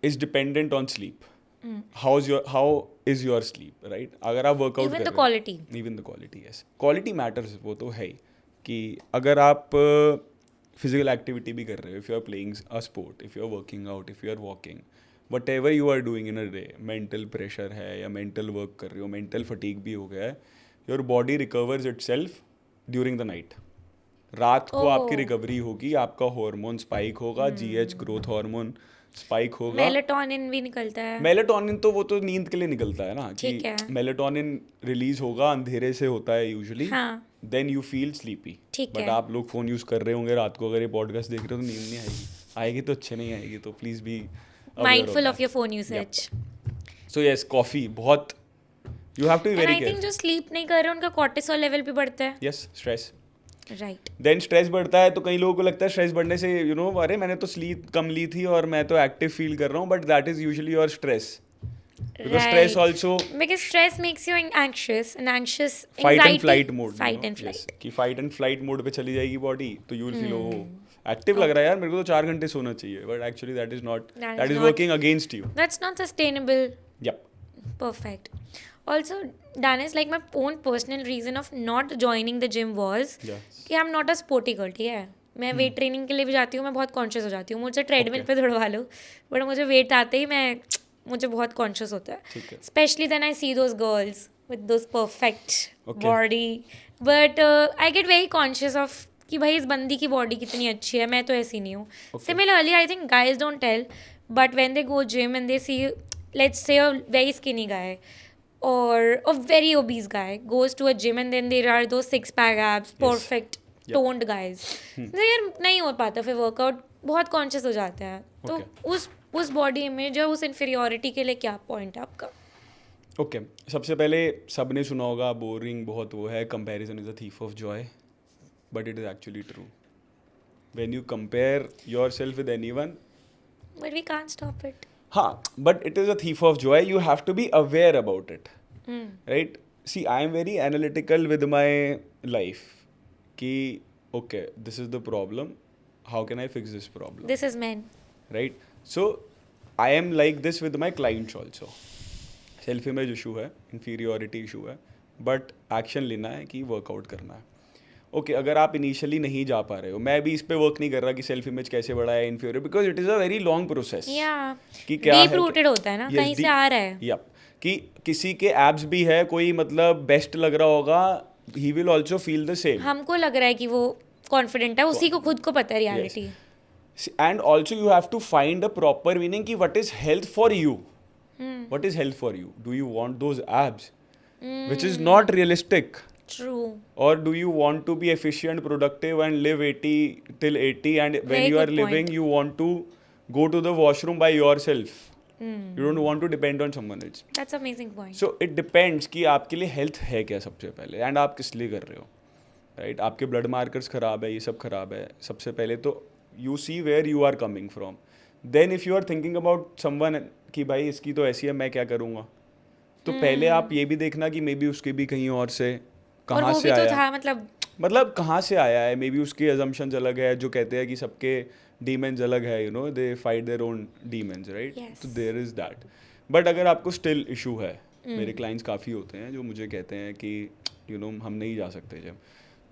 is dependent on sleep. How is your sleep, right? अगर आप वर्कआउट Even कर the रहे हो, quality. Even the quality, yes. Quality matters, वो तो है ही. कि अगर आप फिजिकल एक्टिविटी भी कर रहे हो, if you are playing a sport, if you are working out, if you are walking, whatever you are doing in a day, mental pressure है या मेंटल वर्क कर रहे हो, मेंटल फटीग भी हो गया है, your body recovers it self during the night. रात को आपकी रिकवरी होगी, आपका हार्मोन स्पाइक होगा, GH ग्रोथ हार्मोन स्पाइक होगा. Melatonin भी निकलता है. मेलेटोनिन तो वो तो नींद के लिए निकलता है ना, ठीक है. कि मेलेटोनिन रिलीज होगा, अंधेरे से होता है यूजुअली. हाँ. Then you feel sleepy. ठीक बट है. आप लोग फ़ोन यूज़ कर रहे होंगे रात को, अगर ये पॉडकास्ट देख रहे हो तो नींद नहीं आएगी. आएगी तो अच्छे नहीं आएगी, तो please be Mindful of your phone usage. So yes, coffee बहुत, you have to be And very I think careful. जो sleep नहीं कर रहे उनका cortisol level भी बढ़ता है. Yes, stress. Right. Then stress बढ़ता है तो कई लोगों को लगता है स्ट्रेस बढ़ने से अरे मैंने तो स्लीप कम ली थी और मैं तो एक्टिव फील कर रहा हूँ, but that is usually your stress. Because stress also Because stress makes you anxious, and anxious fight anxiety, and flight mode. Fight and flight. कि fight and flight mode पे चली जाएगी बॉडी, तो you will feel oh active लग रहा है यार, मेरे को तो 4 घंटे सोना चाहिए, but actually that is not, that is working against you. That's not sustainable. Yep. Perfect. Also, Danis, like my own personal reason of not joining the gym was Yes. कि I'm not a sporty girl, ठीक है. मैं weight training के लिए भी जाती हूँ, मैं बहुत कॉन्शियस हो जाती हूँ. मुझे ट्रेडमिल पे दौड़वा लो, बट मुझे वेट आते ही मुझे बहुत कॉन्शियस होता है. ठीक है. Especially then I see those girls with those perfect Okay. body. But I get very conscious of कि भाई इस बंदी की बॉडी कितनी अच्छी है, मैं तो ऐसी नहीं हूँ. Similarly, I think guys don't tell, but when they go gym and they see, let's say a very skinny guy or a very obese guy goes to a gym and then there are those 6-pack abs, perfect Yep. toned guys. तो यार नहीं हो पाता फिर workout, बहुत conscious हो जाता है. तो उस बॉडी इमेज और उस इन्फीरियोरिटी के लिए क्या पॉइंट है आपका? ओके, सबसे पहले सबने सुना होगा, बोरिंग बहुत वो है, comparison is a thief of joy, but it is actually true. When you compare yourself with anyone, But we can't stop it. हाँ, but it is a thief of joy. You have to be aware about it, right? See, I am very analytical with my life कि okay, this is the problem, how can I fix this problem, This is men. Right? So I am like this with my clients also. Self image issue है, inferiority issue है, but action लेना है कि workout करना है. Okay, अगर आप initially नहीं जा पा रहे हो, मैं भी इस पे वर्क नहीं कर रहा कि सेल्फ इमेज कैसे बढ़ाया inferior, because it is a very long process. Yeah. कि क्या Deep rooted होता है ना, कहीं से आ रहा है. यप, कि किसी के एब्स भी है, कोई मतलब बेस्ट लग रहा होगा he will also feel the same. हमको लग रहा है कि वो कॉन्फिडेंट है, उसी को खुद को पता है reality. And also you have to find a proper meaning कि what is health for you. What is health for you? Do you want those abs? Which is not realistic. True. Or do you want to be efficient, productive and live 80 till 80 and when Very you are good living point. you want to go to the washroom by yourself. You don't want to depend on someone else. That's amazing point. So it depends कि आपके लिए health है क्या सबसे पहले and आप किस लिए कर रहे हो. Right? आपके blood markers खराब है, ये सब खराब है. सबसे पहले तो you see where you are coming from. Then if you are thinking about someone कि भाई इसकी तो ऐसी है मैं क्या करूँगा, तो पहले आप ये भी देखना कि मे बी उसके भी कहीं और से और कहाँ वो से भी तो आया, था मतलब कहाँ से आया है. मे बी उसके assumptions अलग है, जो कहते हैं कि सबके demons अलग है, you know, they fight their own demons, right? Yes. So there is that. But अगर आपको still issue है, मेरे clients काफ़ी होते हैं जो मुझे कहते हैं कि you know हम नहीं जा सकते जिम,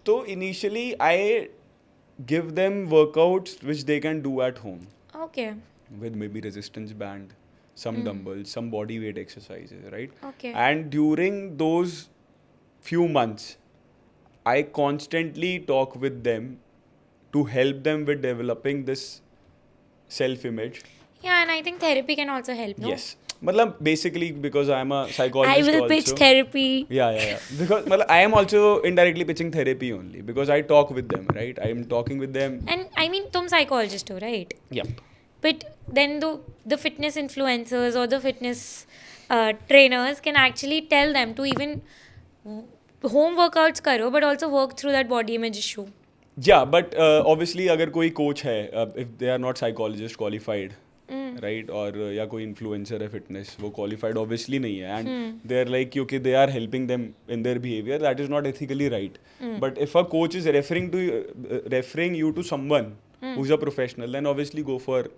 तो initially I give them workouts which they can do at home okay. with maybe resistance band, some dumbbells, some body weight exercises, right? Okay. And during those few months, I constantly talk with them to help them with developing this self-image. Yeah, and I think therapy can also help, no? Yes. मतलब basically because I am a psychologist I will also. pitch therapy. Yeah. Because मतलब I am also indirectly pitching therapy only because I talk with them, right? I am talking with them. And I mean, तुम psychologist हो, right? Yep. But then the fitness influencers or the fitness trainers can actually tell them to even home workouts करो, but also work through that body image issue. Yeah, but obviously अगर कोई coach है, if they are not psychologist qualified, right, और या कोई influencer है fitness, वो qualified obviously नहीं है, and they are like क्योंकि they are helping them in their behavior, that is not ethically right. But if a coach is referring you to someone who's a professional, then obviously go for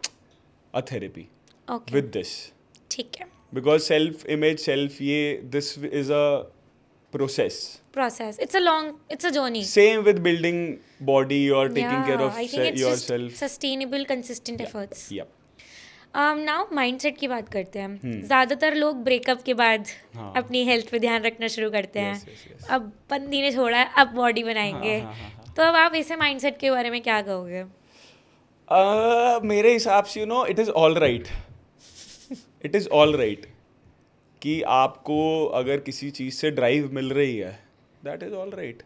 a therapy Okay. with this. ठीक है. Because self-image, this is a process. It's a journey. Same with building body or taking Yeah, care of I think it's yourself. just sustainable, consistent efforts. Yep. Now mindset की बात करते हैं. ज़्यादातर लोग breakup के बाद हाँ. अपनी हेल्थ पे ध्यान रखना शुरू करते हैं. Yes. अब बंदी ने छोड़ा है, अब बॉडी बनाएंगे. हाँ. तो अब आप ऐसे माइंडसेट के बारे में क्या कहोगे? मेरे हिसाब से it is all right. It is all right कि आपको अगर किसी चीज़ से ड्राइव मिल रही है, that is all right.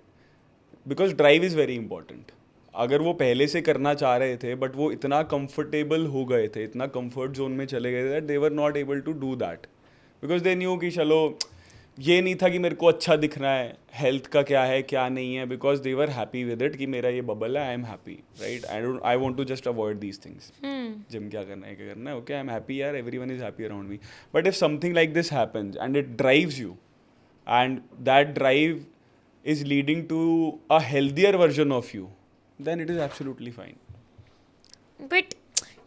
Because drive is very important. अगर वो पहले से करना चाह रहे थे बट वो इतना कंफर्टेबल हो गए थे, इतना कंफर्ट जोन में चले गए थे that they were not able to do that because they knew कि चलो ये नहीं था कि मेरे को अच्छा दिखना है, हेल्थ का क्या है क्या नहीं है, because they were happy with it कि मेरा ये बबल है, I am happy, right. I want to just avoid these things. Gym क्या करना है, ओके आई एम हैप्पी यार, everyone is happy around me. But if something like this happens and it drives you and that drive is leading to a healthier version of you, then it is absolutely fine. But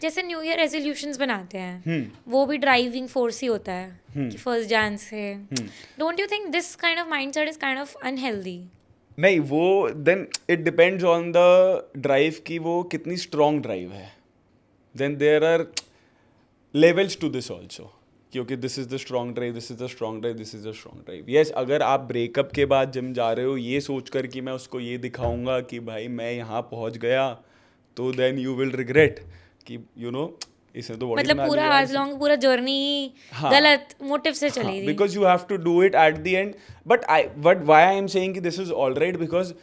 जैसे new year resolutions बनाते हैं, वो भी driving force ही होता है कि first जान से. Don't you think this kind of mindset is kind of unhealthy? नहीं, वो then it depends on the drive कि वो कितनी strong drive है. Then there are levels to this also. क्योंकि this is the strong drive, this is the strong drive, this is the strong drive. Yes, अगर आप breakup के बाद gym जा रहे हो ये सोच कर कि मैं उसको ये दिखाऊंगा कि भाई मैं यहाँ पहुँच गया, तो देन यू विल रिग्रेट कि यू नो इसने तो बॉडी मतलब पूरा आज लॉन्ग पूरा जर्नी गलत मोटिव से चली थी. Because you have to do it at the end. But why I am saying कि this is all right, because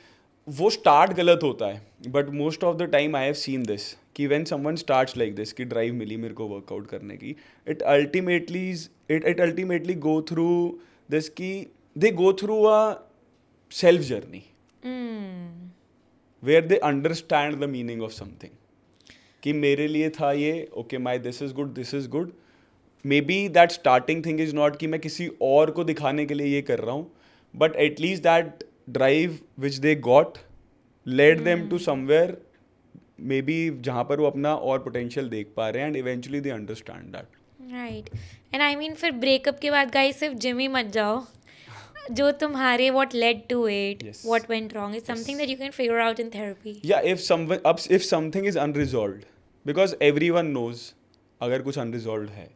वो स्टार्ट गलत होता है. But most of the time I have seen this कि when someone starts like this कि drive मिली मेरे को वर्कआउट करने की, it ultimately go through this कि they go through a self journey where they understand the meaning of something कि मेरे लिए था ये, okay my this is good. May be that starting thing is not कि मैं किसी और को दिखाने के लिए ये कर रहा हूँ, but at least that drive which they got led them to somewhere maybe जहाँ पर वो अपना और पोटेंशियल देख पा रहे हैं, and eventually they understand that. Right. And I mean फिर ब्रेकअप के बाद गाइस सिर्फ जिम ही मत जाओ. जो तुम्हारे what led to it, what went wrong is something that you can figure out in therapy. Yeah, if something is unresolved, because everyone knows अगर कुछ unresolved है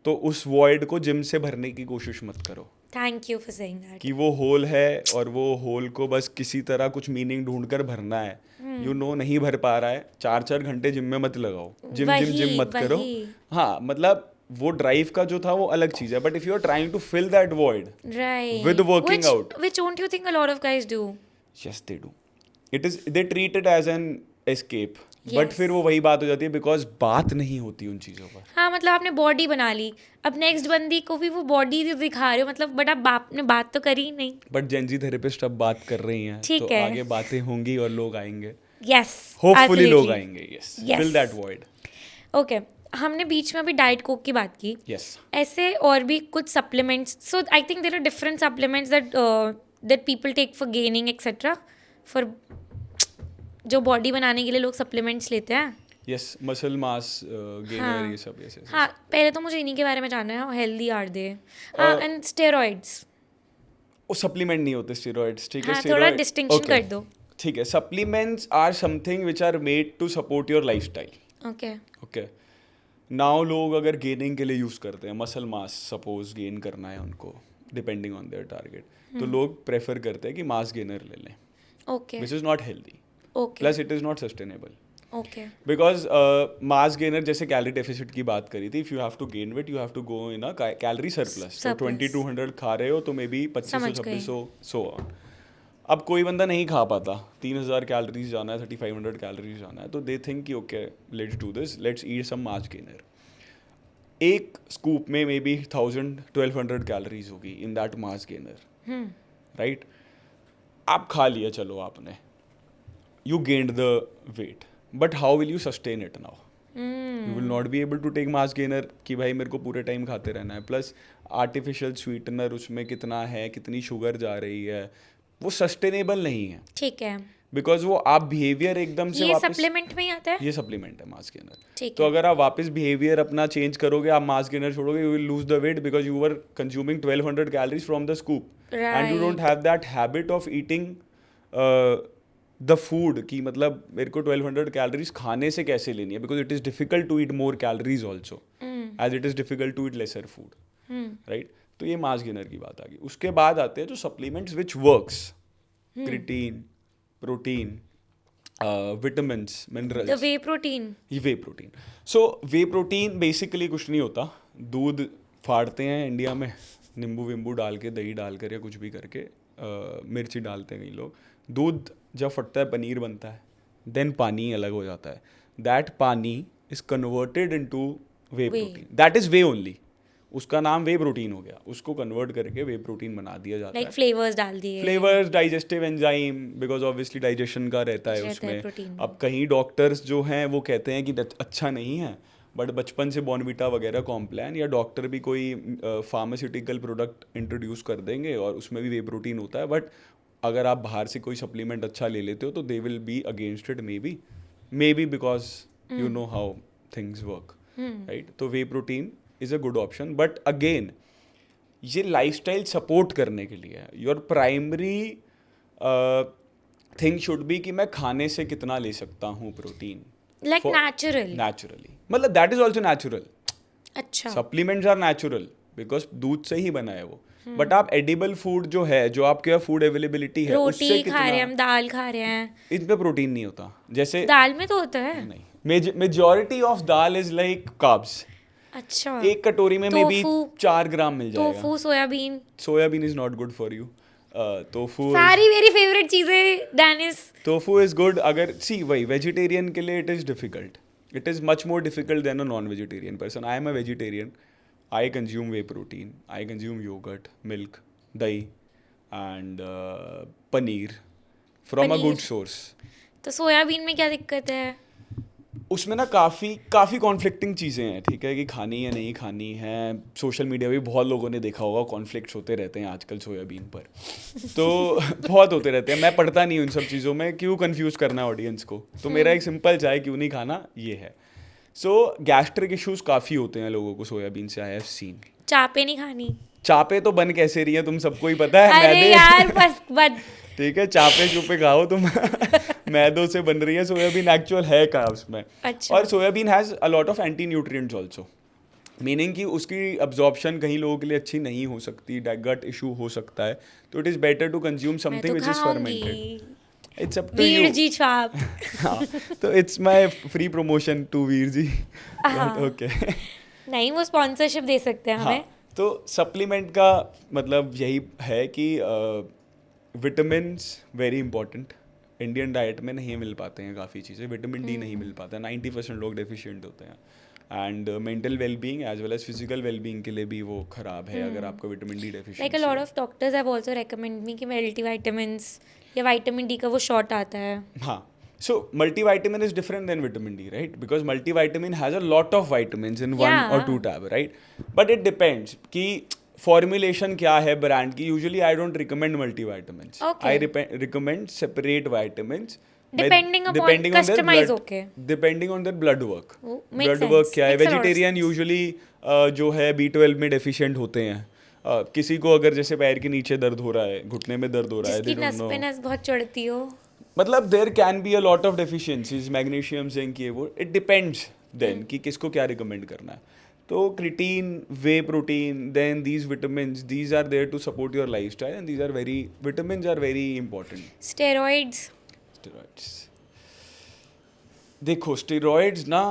तो उस void को जिम से भरने की कोशिश मत करो. Thank you for saying that. कि वो होल है और वो होल को बस किसी तरह कुछ मीनिंग ढूंढकर भरना है. यू नो नहीं भर पा रहा है, 4-4 घंटे जिम में मत लगाओ, जिम मत करो. हाँ मतलब वो ड्राइव का जो था वो अलग चीज है, but if you are trying to fill that void Right. with working out, Which don't you think a lot of guys do? yes they do. It is, they treat it as an escape. But Yes. फिर वो वही बात हो जाती है because बात नहीं होती उन चीज़ों पर. हाँ मतलब आपने बॉडी बना ली, अब नेक्स्ट बंदी को भी वो बॉडी दिखा रहे हो, मतलब बट अब आपने बात तो करी नहीं. बट जेंजी थेरेपिस्ट अब बात कर रही हैं, ठीक तो है. आगे बातें होंगी और लोग आएंगे. यस, होपफुली लोग आएंगे. Yes, Yes. Fill that void. Okay, हमने बीच में अभी डाइट कोक की बात की. यस. ऐसे और भी कुछ supplements, so I think there are different supplements that people take for gaining etcetera, for जो बॉडी बनाने के लिए लोग सप्लीमेंट्स लेते हैं. यस, मसल मास गेनर, ये सब. यस. हाँ, पहले तो मुझे इन्हीं के बारे में जानना है. Healthy are they? हाँ, एंड स्टेरॉइड्स. वो सप्लीमेंट नहीं होते स्टेरॉइड्स, ठीक है. हाँ, थोड़ा डिस्टिंक्शन कर दो. ठीक है. Supplements are something which are made to support your lifestyle. Okay. Okay. Now लोग अगर गेनिंग के लिए यूज़ करते हैं, मसल मास सपोज गेन करना है उनको, डिपेंडिंग ऑन देयर टारगेट, तो लोग प्रेफर करते हैं कि मास गेनर ले लें, okay. Which is not healthy. Okay. Plus it is not sustainable. Okay. Because mass gainer, जैसे कैलोरी डेफिसिट की बात करी थी, if you have to gain weight you have to go in a calorie surplus. तो 2200 खा रहे हो तो मे बी 2500-2600 सो ऑन. अब कोई बंदा नहीं खा पाता, 3000 कैलोरीज जाना है, 3500 कैलोरीज जाना है, तो दे थिंक कि okay let's do this, let's eat some mass gainer. एक स्कूप में मे बी 1000-1200 कैलोरीज होगी in that mass gainer, right. आप खा लिया, चलो आपने, you gained the weight, but how will you sustain it now? You will not be able to take mass gainer कि भाई मेरे को पूरे टाइम खाते रहना है. प्लस आर्टिफिशियल स्वीटनर उसमें कितना है, कितनी शुगर जा रही है, वो सस्टेनेबल नहीं है. ठीक है. बिकॉज वो आप बिहेवियर एकदम से ये वापस, सप्लीमेंट में ही आता है? ये सप्लीमेंट है मास गेनर. ठीक तो है. अगर आप वापस बिहेवियर अपना चेंज करोगे, आप मास गेनर छोड़ोगे, you will lose the weight because you were consuming 1200 calories from the scoop and you don't have that habit of eating the food. की मतलब मेरे को 1200 कैलोरीज खाने से कैसे लेनी है, because it is difficult to eat more calories also as it is difficult to eat lesser food, right. तो ये मास गेनर की बात आ गई. उसके बाद आते हैं जो supplements which works, creatine, protein, vitamins, minerals. The way protein. ये वे प्रोटीन. सो वे प्रोटीन बेसिकली कुछ नहीं होता. दूध फाड़ते हैं इंडिया में, नींबू वींबू डाल के, दही डाल कर या कुछ भी करके, मिर्ची डालते हैं कई लोग. दूध जब फटता है पनीर बनता है, देन पानी अलग हो जाता है. दैट पानी is converted into way protein. That is way only. उसका नाम वे प्रोटीन हो गया. उसको कन्वर्ट करके वे प्रोटीन बना दिया जाता लाइक है. फ्लेवर्स डाल दिए. Flavours, digestive enzyme, because obviously digestion का रहता है उसमें. अब कहीं डॉक्टर्स जो हैं वो कहते हैं कि अच्छा नहीं है, बट बचपन से बॉर्नवीटा वगैरह कॉम्प्लान या डॉक्टर भी कोई फार्मास्यूटिकल प्रोडक्ट इंट्रोड्यूस कर देंगे और उसमें भी वे प्रोटीन होता है. बट अगर आप बाहर से कोई सप्लीमेंट अच्छा ले लेते हो तो they will be against it, maybe because you know how things work, right. तो whey protein is a good option. But again ये लाइफस्टाइल सपोर्ट करने के लिए है. Your primary thing should be कि मैं खाने से कितना ले सकता हूँ प्रोटीन, लाइक नेचुरली. मतलब दैट इज ऑल्सो नेचुरल. अच्छा. सप्लीमेंट्स आर नेचुरल बिकॉज दूध से ही बना है वो. बट आप एडिबल फूड जो है, जो आपके फूड अवेलेबिलिटी है, उससे रोटी खा रहे हैं हम, दाल खा रहे हैं, इनमें प्रोटीन नहीं होता. जैसे दाल में तो होता है. नहीं, majority of dal is like carbs. अच्छा. एक कटोरी में मे बी 4 ग्राम मिल जाएगा. Tofu, soybean. Soybean is not good for you. Tofu, सारी मेरी फेवरेट चीजें डैनिस. Tofu is good. अगर सी वही वेजिटेरियन के लिए it is difficult. It is much more difficult than a non vegetarian person. I am a vegetarian. I consume whey protein, I consume yogurt, milk, dahi and paneer from a good source. तो soybean में क्या दिक्कत है? उसमें ना काफ़ी conflicting चीज़ें हैं, ठीक है, कि खानी या नहीं खानी है. सोशल मीडिया भी बहुत लोगों ने देखा होगा, कॉन्फ्लिक्ट्स होते रहते हैं आजकल सोयाबीन पर. तो बहुत होते रहते हैं. मैं पढ़ता नहीं हूँ इन सब चीज़ों में, क्यों कंफ्यूज करना है ऑडियंस को. तो मेरा एक सिंपल चाय क्यों नहीं खाना ये है. सो गैस्ट्रिक इश्यूज काफ़ी होते हैं लोगों को सोयाबीन से. आई हैव सीन. चापे नहीं खानी. चापे तो बन कैसे रही है, तुम सबको ही पता है. अरे यार बस ठीक है, चापे चुपे खाओ तुम. मैदों से बन रही है. सोयाबीन एक्चुअल है कार्ब्स में. अच्छा. और soybean has a lot of anti nutrients also. Meaning कि उसकी अब्जॉर्प्शन कहीं लोगों के लिए अच्छी नहीं हो सकती, गट इशू हो सकता है, तो it is better to consume मैं समथिंग तो विच इज़ खाऊंगी fermented. It's up to Veer you. जी छाप। हाँ, तो it's my free promotion to Veer ji. हाँ ओके। नहीं, वो स्पॉन्सरशिप दे सकते हैं हाँ, हमें। तो सप्लीमेंट का मतलब यही है कि vitamins very important, Indian diet में नहीं मिल पाते हैं काफ़ी चीज़ें, विटामिन डी नहीं मिल पाता, 90% लोग डेफिशिएंट होते हैं। And mental wellbeing as well as physical wellbeing के लिए भी वो ख़राब है अगर आपको vitamin D like a deficiency lot है। Of doctors have also recommend me कि मल्टी विटामिन्स या विटामिन डी का वो शॉट आता है। हाँ, so multivitamin is different than vitamin D, right? Because multivitamin has a lot of vitamins in one or two Yeah. tab, right? But it depends कि formulation क्या है brand की. Usually I don't recommend multivitamins. Okay. I recommend separate vitamins. Depending upon depending on their customize blood, okay. depending on their blood work. Oh, makes blood work sense. क्या है? Makes a lot of Vegetarian sense. usually जो है B12 में deficient होते हैं. किसी को अगर जैसे पैर के नीचे दर्द हो रहा है, घुटने में दर्द हो रहा है, जिसकी they don't नस know. पे नस बहुत चढ़ती हो। मतलब there can be a lot of deficiencies, magnesium zinc ये वो, इट डिपेंड्स देन कि किसको क्या रिकमेंड करना है। तो creatine, whey protein, then these vitamins, these are there to support your lifestyle and these are very, vitamins are very important. Steroids. Steroids, देखो steroids ना,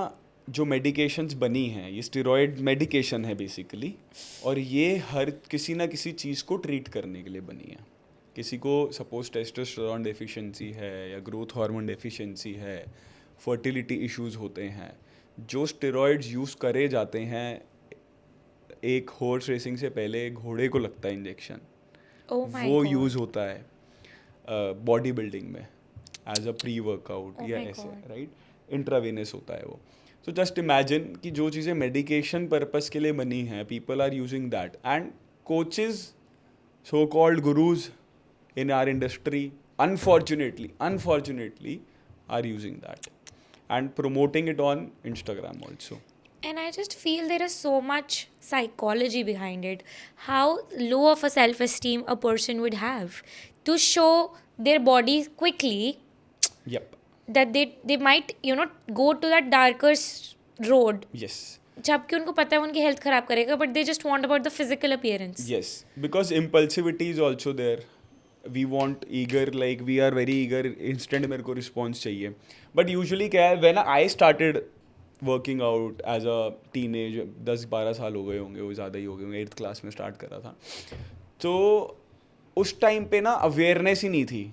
जो मेडिकेशंस बनी हैं ये स्टेरॉइड मेडिकेशन है बेसिकली, और ये हर किसी ना किसी चीज़ को ट्रीट करने के लिए बनी है। किसी को सपोज टेस्टोस्टेरोन डेफिशिएंसी है या ग्रोथ हार्मोन डेफिशिएंसी है, फर्टिलिटी इश्यूज होते हैं, जो स्टेरॉइड्स यूज़ करे जाते हैं, एक हॉर्स रेसिंग से पहले घोड़े को लगता है इंजेक्शन, Oh my वो God. यूज़ होता है बॉडी बिल्डिंग में as a pre workout Oh या my ऐसे, God. राइट? इंट्रावेनस होता है वो। तो जस्ट इमेजिन कि जो चीज़ें मेडिकेशन पर्पस के लिए बनी हैं, people are using that, and coaches, so called gurus in our industry, unfortunately are using that and promoting it on Instagram also. And I just feel there is so much psychology behind it. How low of a self esteem a person would have to show their body quickly Yep. that they might, you know, go to that darker road. Yes. जबकि उनको पता है उनकी health खराब करेगा, but they just want about the physical appearance. Yes, because impulsivity is also there. We want eager, like we are very eager, instant मेरे को response चाहिए. But usually क्या है, when I started working out as a teenage, 10-12 साल हो गए होंगे, वो ज़्यादा ही हो गए होंगे, 8th क्लास में स्टार्ट करा था, तो उस टाइम पे ना अवेयरनेस ही नहीं थी।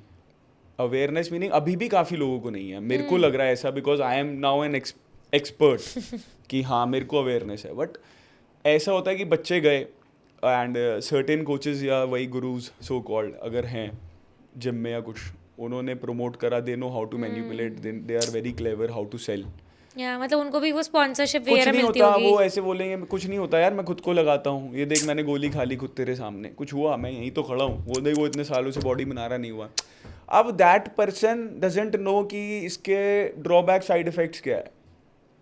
अवेयरनेस मीनिंग अभी भी काफ़ी लोगों को नहीं है, मेरे को लग रहा है ऐसा, because I am now an expert कि हाँ मेरे को अवेयरनेस है। बट ऐसा होता है कि बच्चे गए एंड सर्टेन कोचेज या वही गुरुज सो कॉल्ड अगर हैं जिम में या कुछ, उन्होंने प्रमोट करा, they know how to manipulate, they are very clever how to sell. या मतलब उनको भी वो स्पॉन्सरशिप कुछ वगैरह नहीं मिलती होता, होगी। वो ऐसे बोलेंगे कुछ नहीं होता यार, मैं खुद को लगाता हूँ, ये देख मैंने गोली खा ली खुद तेरे सामने, कुछ हुआ, मैं यहीं तो खड़ा हूँ, वो देख वो इतने सालों से बॉडी बना रहा, नहीं हुआ। अब दैट पर्सन डजेंट नो कि इसके ड्रॉबैक साइड इफेक्ट्स क्या है,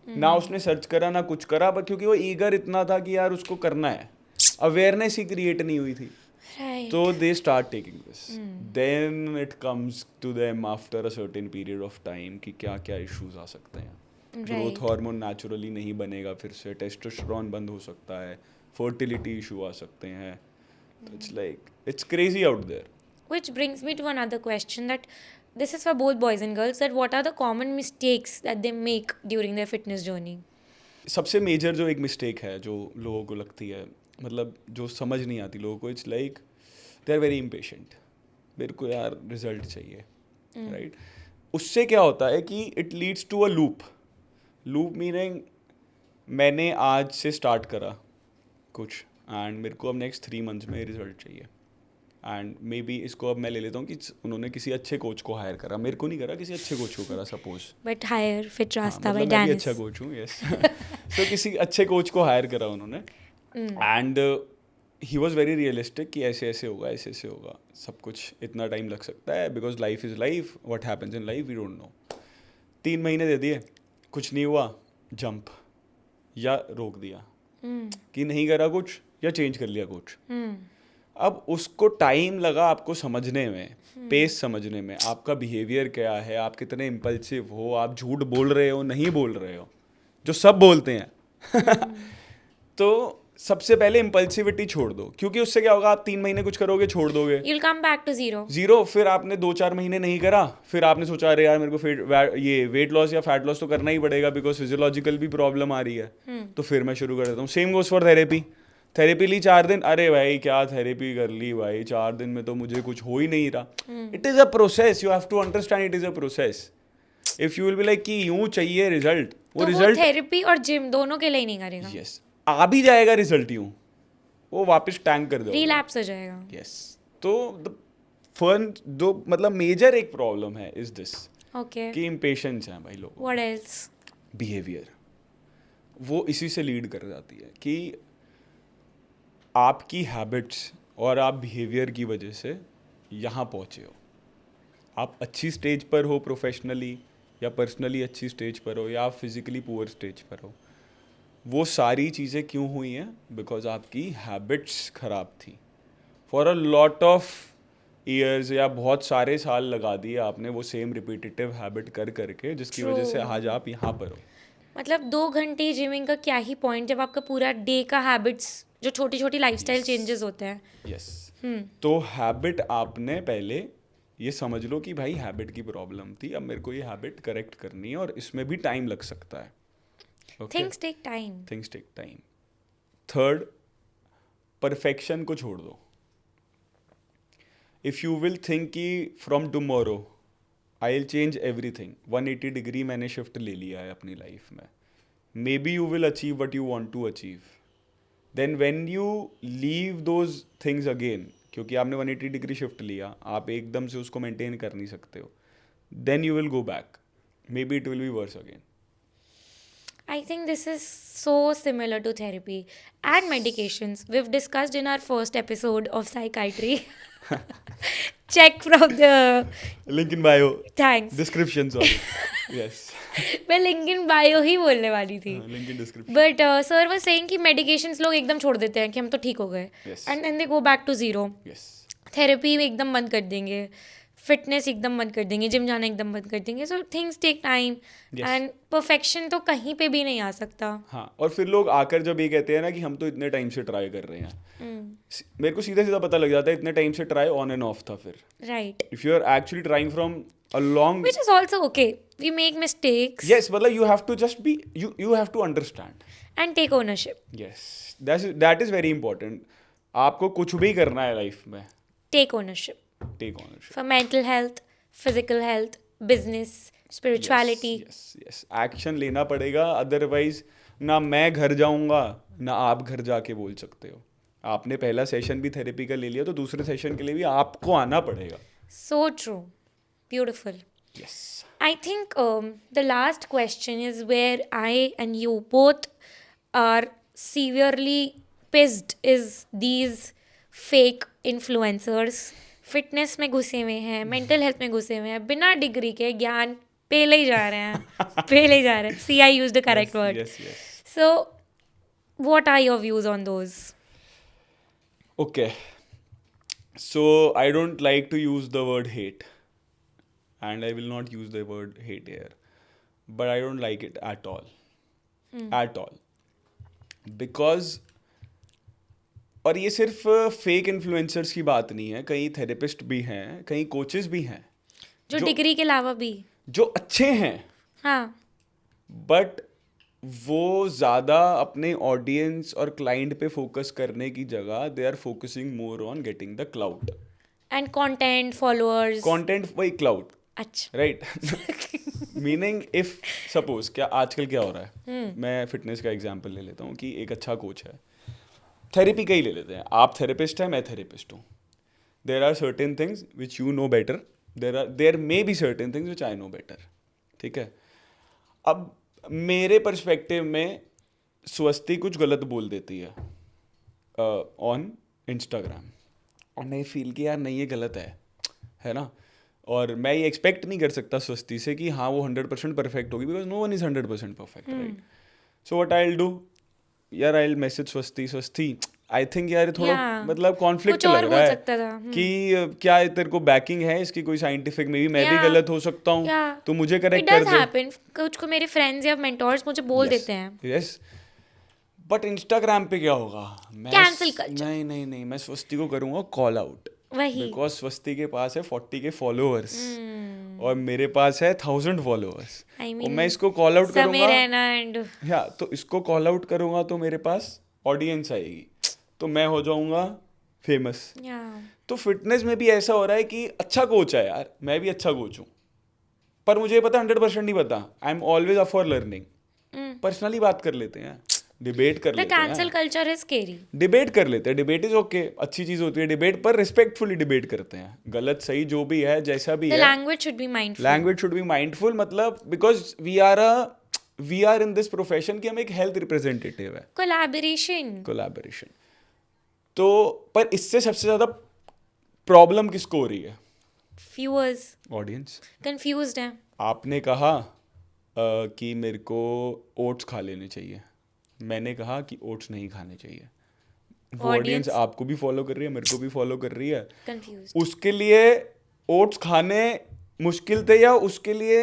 ना उसने सर्च करा ना कुछ करा, बट क्योंकि वो ईगर इतना था कि यार उसको करना है, अवेयरनेस ही क्रिएट नहीं हुई थी। Right. So they start taking this. Then it comes to them after a certain period of time कि क्या क्या issues आ सकते हैं। ग्रोथ हार्मोन नेचुरली नहीं बनेगा, फिर से टेस्टोस्टेरोन बंद हो सकता है, फर्टिलिटी इशू आ सकते हैं। It's like it's crazy out there. Which brings me to another question, that this is for both boys and girls, that what are the common mistakes that they make during their fitness journey? सबसे major जो एक mistake है जो लोगों को लगती है, मतलब जो समझ नहीं आती लोगों को, it's like they are very impatient, मेरे को यार रिजल्ट चाहिए, राइट? उससे क्या होता है कि it leads to a loop meaning मैंने आज से स्टार्ट करा कुछ एंड मेरे को अब नेक्स्ट 3 मंथ्स में रिजल्ट चाहिए, एंड मे बी इसको अब मैं ले लेता हूँ कि उन्होंने किसी अच्छे कोच को हायर करा, मेरे को नहीं करा, किसी अच्छे कोच को करा suppose, But higher fit Rasta by मतलब मैं भी Dennis. अच्छा कोच हूँ, यस। तो किसी अच्छे कोच को हायर करा उन्होंने, and he was very realistic कि ऐसे ऐसे होगा, ऐसे ऐसे होगा, सब कुछ इतना टाइम लग सकता है, because life is life, what happens in life we don't know. 3 महीने दे दिए, कुछ नहीं हुआ, जंप या रोक दिया कि नहीं करा कुछ या चेंज कर लिया कुछ। अब उसको टाइम लगा आपको समझने में, पेस समझने में, आपका बिहेवियर क्या है, आप कितने इम्पल्सिव हो, आप झूठ बोल रहे हो नहीं बोल रहे हो, जो सब बोलते हैं। तो सबसे पहले इम्पल्सिविटी छोड़ दो, क्योंकि उससे क्या होगा, आप 3 महीने कुछ करोगे, छोड़ दोगे, You'll come back to zero. Zero, फिर आपने 2-4 महीने नहीं करा, फिर आपने सोचा अरे यार मेरे को ये वेट लॉस या फैट लॉस तो करना ही पड़ेगा बिकॉज फिजियोलॉजिकल भी प्रॉब्लम आ रही है, तो फिर मैं शुरू कर देता हूँ. Same goes for therapy. Therapy ली 4 दिन, अरे भाई क्या थेरेपी कर ली भाई, 4 दिन में तो मुझे कुछ हो ही नहीं रहा. It is a process, you have to understand it is a process. If you will be like कि यूँ चाहिए रिजल्ट, वो तो वो रिजल्ट थेरेपी और जिम दोनों के लिए नहीं करेगा. यस आ भी जाएगा रिजल्ट, यूँ वो वापस टैंक कर दो, रिलैप्स हो जाएगा. यस. तो द फन जो मतलब मेजर एक प्रॉब्लम है इज दिस Okay. कि इम्पेशंस है भाई लोगों. What else? बिहेवियर वो इसी से लीड कर जाती है कि आपकी हैबिट्स और आप बिहेवियर की वजह से यहाँ पहुँचे हो. आप अच्छी स्टेज पर हो प्रोफेशनली या पर्सनली अच्छी स्टेज पर हो या आप फिजिकली पुअर स्टेज पर हो, वो सारी चीज़ें क्यों हुई हैं? बिकॉज आपकी हैबिट्स ख़राब थी. For a lot of years या बहुत सारे साल लगा दिए आपने वो सेम रिपीटेटिव हैबिट कर करके, जिसकी वजह से आज आप यहाँ पर हो. मतलब 2 घंटे जिमिंग का क्या ही पॉइंट जब आपका पूरा डे का हैबिट्स जो छोटी छोटी लाइफस्टाइल चेंजेस होते हैं. यस. तो हैबिट आपने पहले ये समझ लो कि भाई हैबिट की प्रॉब्लम थी, अब मेरे को ये हैबिट करेक्ट करनी है और इसमें भी टाइम लग सकता है. Things take time. Things take time. Third, perfection को छोड़ दो. इफ़ यू विल थिंक कि from tomorrow I will change everything, 180 degree मैंने शिफ्ट ले लिया है अपनी लाइफ में, maybe you will achieve what you want to achieve. Then when you leave those things again, क्योंकि आपने 180 डिग्री शिफ्ट लिया, आप एकदम से उसको मेंटेन कर नहीं सकते हो, then you will go back, maybe it will be worse again. I think this is so similar to therapy and medications. We've discussed in our first episode of psychiatry. Check from the link in bio, thanks. Description, sorry. Yes, मैं link in bio ही बोलने वाली थी. Link in description. But sir was saying कि medications लोग एकदम छोड़ देते हैं कि हम तो ठीक हो गए Yes. And then they go back to zero. Yes. Therapy एकदम बंद कर देंगे, फिटनेस एकदम बंद कर देंगे, जिम जाना एकदम बंद कर देंगे. So things take time and perfection तो कहीं पे भी नहीं आ सकता. हाँ, और फिर लोग आकर जब ये कहते हैं ना कि हम तो इतने टाइम से ट्राई कर रहे हैं, मेरे को सीधा सीधा पता लग जाता है इतने टाइम से ट्राई ऑन एंड ऑफ था. फिर right. If you are actually trying from a long, Which is also okay. We make mistakes yes, मतलब you have to just be, you have to understand. and take ownership. Yes, that is very important. आपको कुछ भी करना है life में, Take ownership take ownership. for mental health, physical health, business, spirituality. Yes yes, action लेना पड़ेगा, otherwise ना मैं घर जाऊंगा ना आप घर जाके बोल सकते हो. आपने पहला सेशन भी थेरेपी का ले लिया तो दूसरे सेशन के लिए भी आपको आना पड़ेगा. So true. Beautiful. Yes. I think the last question is where I and you both are severely pissed is these fake influencers. Fitness में घुसे हुए हैं, मेंटल हेल्थ में घुसे हुए हैं, बिना डिग्री के ज्ञान पेले ही जा रहे हैं, पेले ही जा रहे हैं. See, I used the correct word. Yes, yes. So, what are your views on those? Okay. So I don't like to use the word hate, and I will not use the word hate here, but I don't like it at all. At all. Because और ये सिर्फ fake influencers की बात नहीं है, कई therapist भी हैं, कई कोचेस भी हैं जो डिग्री के अलावा भी. जो अच्छे हैं, हाँ. बट वो ज़्यादा अपने ऑडियंस और क्लाइंट पे फोकस करने की जगह they are focusing more on getting the clout. And content, followers. Content वही क्लाउड. अच्छा. राइट. मीनिंग इफ सपोज, क्या आजकल क्या हो रहा है, मैं फिटनेस का एग्जांपल ले लेता हूँ कि एक अच्छा कोच है, थेरेपी का ही ले लेते हैं, आप थेरेपिस्ट हैं, मैं थेरेपिस्ट हूँ. There are certain things which you know better, there may be certain things which I know better. ठीक है. अब मेरे पर्सपेक्टिव में स्वस्ति कुछ गलत बोल देती है ऑन इंस्टाग्राम, और मैं फील कि यार नहीं ये गलत है ना, और मैं ये एक्सपेक्ट नहीं कर सकता स्वस्ति से कि हाँ वो 100% परफेक्ट होगी, because no one is 100% perfect, right. So what I will do, यार आई विल मैसेज स्वस्ति, आई थिंक यार थोड़ा मतलब कॉन्फ्लिक्ट लग रहा है कि क्या तेरे को बैकिंग है इसकी कोई साइंटिफिक, मे बी मैं भी गलत हो सकता हूँ, तो मुझे करेक्ट कर दे. कुछ को मेरे फ्रेंड्स या मेंटोर्स मुझे बोल देते हैं. यस, बट इंस्टाग्राम पे क्या होगा? मैं Cancel culture. नहीं, मैं स्वस्ति को करूँगा कॉल आउट, वही बिकॉज स्वस्ति के पास है 40 के फॉलोअर्स और मेरे पास है 1000 फॉलोअर्स। I और mean, मैं इसको कॉल आउट समय करूँगा, रहना एंड या तो इसको कॉल आउट करूँगा तो मेरे पास ऑडियंस आएगी, तो मैं हो जाऊँगा फेमस। या तो फिटनेस में भी ऐसा हो रहा है कि अच्छा कोच है यार, मैं भी अच्छा कोच हूँ, पर मुझे ये पता 100% नहीं पता। I am always up for learning. Personally बात कर लेते हैं, डिबेट कर द लेते हैं, cancel culture is scary. Debate कर लेते हैं। डिबेट इज ओके, अच्छी चीज होती है डिबेट, पर रिस्पेक्टफुली डिबेट करते हैं। गलत सही जो भी है, जैसा भी द है, language should be mindful. Language should be mindful. मतलब because we are in this profession कि हम एक हेल्थ रिप्रेजेंटेटिव है, कोलैबोरेशन। तो पर इससे सबसे ज्यादा प्रॉब्लम किसको हो रही है? व्यूअर्स ऑडियंस कंफ्यूज्ड हैं। आपने कहा कि मेरे को ओट्स खा लेने चाहिए, मैंने कहा कि ओट्स नहीं खाने चाहिए। वो ऑडियंस आपको भी फॉलो कर रही है, मेरे को भी फॉलो कर रही है। कंफ्यूज्ड। उसके लिए ओट्स खाने मुश्किल थे, या उसके लिए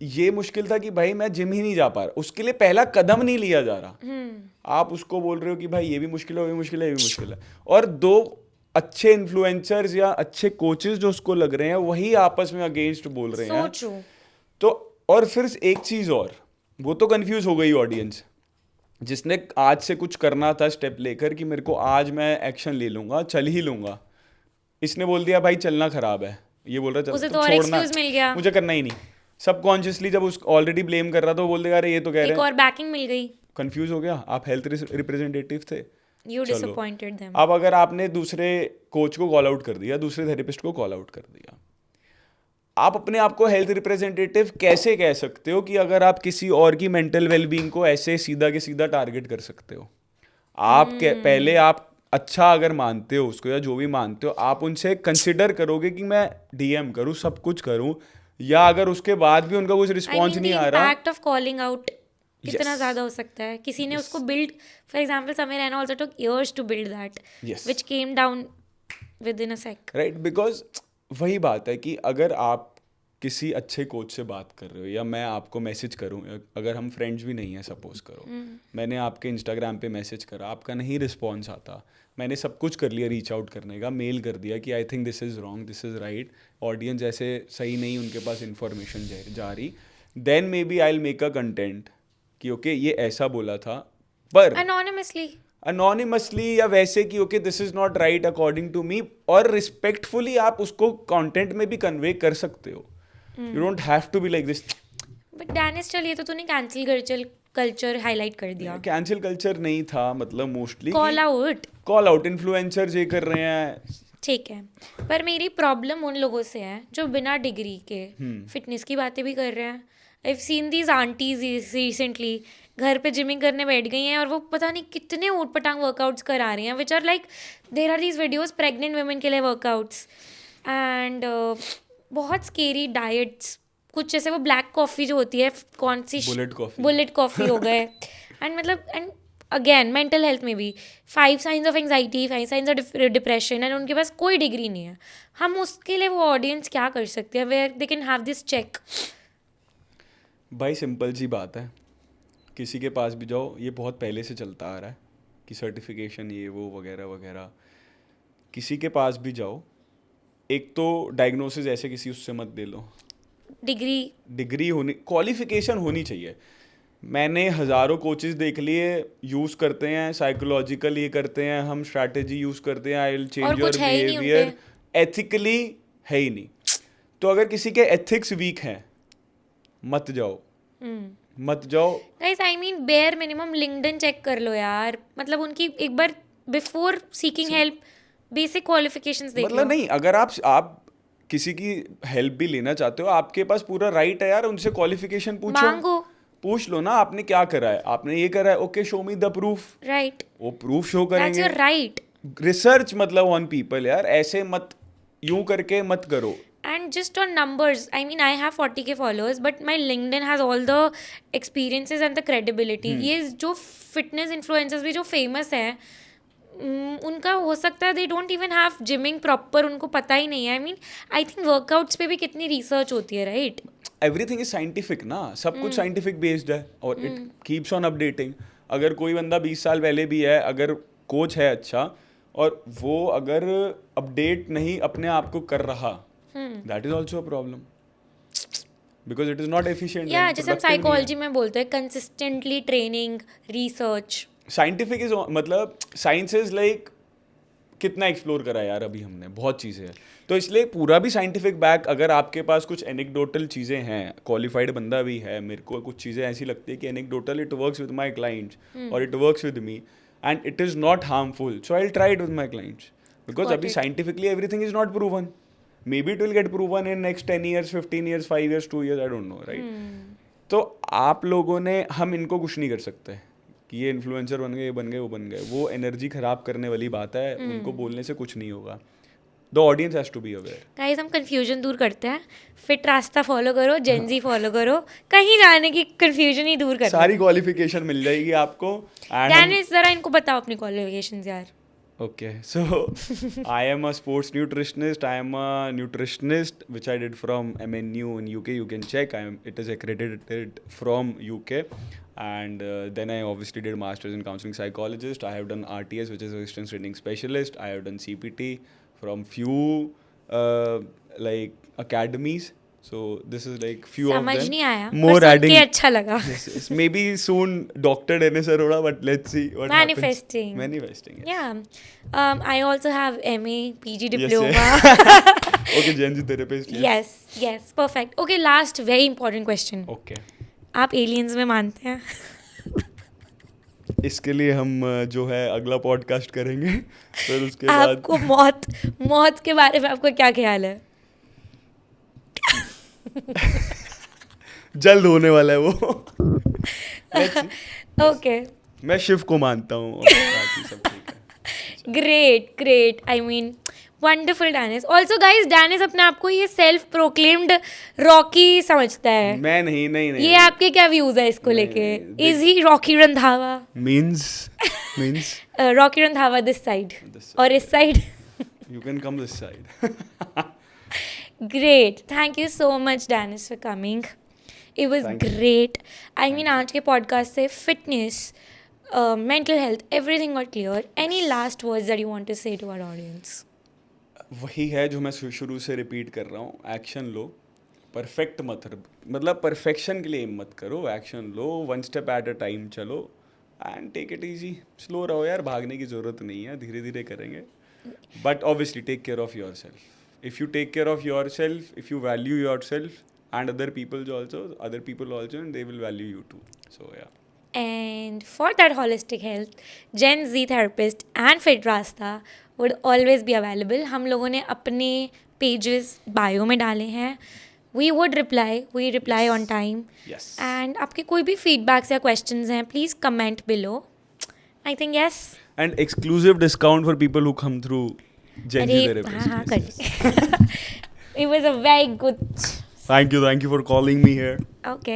ये मुश्किल था कि भाई मैं जिम ही नहीं जा पा रहा, उसके लिए पहला कदम नहीं लिया जा रहा। आप उसको बोल रहे हो कि भाई ये भी मुश्किल है, वो भी मुश्किल है, ये भी मुश्किल है, और दो अच्छे इन्फ्लुएंसर्स या अच्छे कोचेस जो उसको लग रहे हैं वही आपस में अगेंस्ट बोल रहे हैं। ट्रू। तो और फिर एक चीज और, वो तो कंफ्यूज हो गई ऑडियंस, जिसने आज से कुछ करना था स्टेप लेकर कि मेरे को आज मैं एक्शन ले लूंगा, चल ही लूंगा, इसने बोल दिया भाई चलना खराब है, ये बोल रहा उसे चल तो और छोड़ना, excuse मिल गया। मुझे करना ही नहीं। सबकॉन्शियसली जब उस ऑलरेडी ब्लेम कर रहा था, वो बोल देगा अरे ये तो कह एक रहे और बैकिंग मिल गई। कंफ्यूज हो गया। आप हेल्थ रिप्रेजेंटेटिव थे, यू चलो। Disappointed them. अब अगर आपने दूसरे कोच को कॉल आउट कर दिया, दूसरे थेरेपिस्ट को कॉल आउट कर दिया, आप अपने आप को हेल्थ रिप्रेजेंटेटिव कैसे कह सकते हो कि अगर आप किसी और की मेंटल वेलबींग को ऐसे सीधा के सीधा टारगेट कर सकते हो? आप पहले आप अच्छा अगर मानते हो उसको, या जो भी मानते हो, आप उनसे कंसिडर करोगे कि मैं डीएम करूं, सब कुछ करूं, या अगर उसके बाद भी उनका कुछ रिस्पॉन्स नहीं आ रहा। इम्पैक्ट ऑफ कॉलिंग आउट कितना Yes. ज्यादा हो सकता है। किसी ने उसको build, for example Samir Raina also took years to build that, Yes. Which came down within a sec. Right, because वही बात है कि अगर आप किसी अच्छे कोच से बात कर रहे हो, या मैं आपको मैसेज करूं, अगर हम फ्रेंड्स भी नहीं हैं सपोज करो, मैंने आपके इंस्टाग्राम पे मैसेज करा, आपका नहीं रिस्पॉन्स आता, मैंने सब कुछ कर लिया रीच आउट करने का, मेल कर दिया कि I think this is wrong, this is right, audience ऐसे सही नहीं, उनके पास इंफॉर्मेशन जा रही, then maybe I will make a content कि ओके ये ऐसा बोला था, पर अनोनिमसली या वैसे कि okay this is not right according to me, और रिस्पेक्टफुली आप उसको कंटेंट में भी कन्वे कर सकते हो। You don't have to be like this. But डैनिस, चल ये तो तूने कैंसिल कल्चर हाईलाइट कर दिया। कैंसिल कल्चर नहीं था, मतलब मोस्टली कॉल आउट इन्फ्लुएंसर्स ये कर रहे हैं, ठीक है। पर मेरी प्रॉब्लम उन लोगों से है जो बिना डिग्री के फिटनेस की बातें भी कर रहे हैं। आई have seen these aunties recently घर पे जिमिंग करने बैठ गई हैं, और वो पता नहीं कितने ऊट पटांग वर्कआउट्स करा रही हैं, which are like, there are these videos pregnant women के लिए वर्कआउट्स, एंड बहुत स्केरी डाइट्स, कुछ जैसे वो ब्लैक कॉफ़ी जो होती है, कौन सी बुलेट कॉफ़ी हो गए, एंड मतलब, एंड अगेन मेंटल हेल्थ में भी 5 science of anxiety, 5 science of depression, and उनके पास कोई डिग्री नहीं है। हम उसके लिए वो ऑडियंस क्या कर सकते हैं where they can have this check? भाई सिंपल सी बात है, किसी के पास भी जाओ, ये बहुत पहले से चलता आ रहा है कि सर्टिफिकेशन ये वो वगैरह वगैरह, किसी के पास भी जाओ, एक तो डायग्नोसिस ऐसे किसी उससे मत दे लो, डिग्री होनी, क्वालिफिकेशन होनी चाहिए। मैंने हज़ारों कोचेस देख लिए, यूज़ करते हैं साइकोलॉजिकल, ये करते हैं, हम स्ट्रैटेजी यूज़ करते हैं, आई will change your behaviour, ethically है ही नहीं। तो अगर किसी के एथिक्स वीक हैं, मत जाओ। Guys, I mean bare minimum LinkedIn check कर लो यार, मतलब उनकी एक बार before seeking help basic qualifications देख लो। मतलब नहीं, अगर आप किसी की हेल्प भी लेना चाहते हो, आपके पास पूरा राइट है यार, उनसे क्वालिफिकेशन पूछ लो ना, आपने क्या करा है, आपने ये करा है, okay show me the proof, right, वो प्रूफ शो करेंगे, दैट्स योर राइट। रिसर्च मतलब ऑन पीपल यार, ऐसे मत यूं करके मत करो। And just on numbers, I mean, I have 40K followers, but my LinkedIn has all the experiences and the credibility. ये जो fitness influencers भी जो famous है, उनका हो सकता है they don't even have gymming proper, उनको पता ही नहीं है। I mean, I think workouts पे भी कितनी research होती है, right? Everything is scientific ना, सब कुछ scientific based है, और it keeps on updating. अगर कोई बंदा 20 साल पहले भी है, अगर कोच है अच्छा और वो अगर अपडेट नहीं अपने आप को कर रहा, that is also a problem because it is not efficient. या जैसे हम साइकोलॉजी में बोलते हैं consistently training, research. Scientific is मतलब साइंस इज लाइक कितना एक्सप्लोर करा यार अभी हमने, बहुत चीज़ें हैं. तो इसलिए पूरा भी साइंटिफिक बैक, अगर आपके पास कुछ एनेक्डोटल चीज़ें हैं, क्वालिफाइड बंदा भी है, मेरे को कुछ चीज़ें ऐसी लगती है कि anecdotal it works with my clients और it works with me and it is not harmful, so I will try it with my clients because Got अभी it. Scientifically everything is not proven. Maybe it will get proven in next 10 years, 15 years, 5 years, 2 years, I don't know, right? तो आप लोगों ने, हम इनको कुछ नहीं कर सकते कि ये इन्फ्लुएंसर बन गए, ये बन गए, वो बन गए. वो एनर्जी खराब करने वाली बात है, उनको बोलने से कुछ नहीं होगा. The audience has to be aware. Guys हम कंफ्यूजन दूर करते हैं. फिट रास्ता फॉलो करो, जेनजी फॉलो करो, कहीं जाने की कंफ्यूजन ही दूर करो. सारी क्वालिफिकेशन मिल जाएगी आपको. डैनिस जरा इनको बताओ अपनी क्वालिफिकेशंस यार. Okay, so I am a sports nutritionist. I am a nutritionist, which I did from MNU in UK. You can check. It is accredited from UK, and then I obviously did masters in counseling psychologist. I have done RTS, which is resistance training specialist. I have done CPT from few like academies. So this is like few of them. समझ नहीं आया, More पर सुन adding. के अच्छा लगा. Yes, maybe soon Dr. Dennis Arora, but let's see what Manifesting. happens. Manifesting. Yes. Yeah. I also have MA, PG Yes, diploma. Okay, Gen Z therapist. Yes, yes, perfect. Okay, last very important question. Okay. आप aliens में मानते हैं? इसके लिए हम जो है अगला पॉडकास्ट करेंगे. फिर उसके बाद आपको मौत के बारे में आपको क्या ख्याल है? जल्द होने वाला है वो. Let's see. Okay. मैं शिव को मानता हूँ और बाकी सब ठीक है. Great. I mean, wonderful Dennis. Also guys, Dennis अपने आप को ये self proclaimed रॉकी समझता है. मैं नहीं. ये आपके क्या व्यूज है इसको लेके? Is he Rocky Randhawa? Means Rocky Randhawa this side This side. और इस side? you can come this side. Great. Thank you so much Dennis for coming. It was Thank you. great. I mean आज के podcast से fitness, mental health, everything got clear. Any last words that you want to say to our audience? वही है जो मैं शुरू से repeat कर रहा हूँ. एक्शन लो, परफेक्ट मत, मतलब परफेक्शन के लिए मत करो. एक्शन लो, one step at a time चलो and take it easy. Slow रहो यार, भागने की ज़रूरत नहीं है, धीरे धीरे करेंगे. But obviously take care of yourself. If you take care of yourself, if you value yourself and other people also, and they will value you too. So yeah. And for that holistic health, Gen Z therapist and Fit Rasta would always be available. हम लोगों ने अपने pages bio में डाले हैं. We would reply. We reply on time. Yes. And आपके कोई भी feedbacks या questions हैं, please comment below. I think yes. And exclusive discount for people who come through Gen Z अरे therapist. हाँ Yes, कर. It was a very good. Thank you for calling me here. Okay.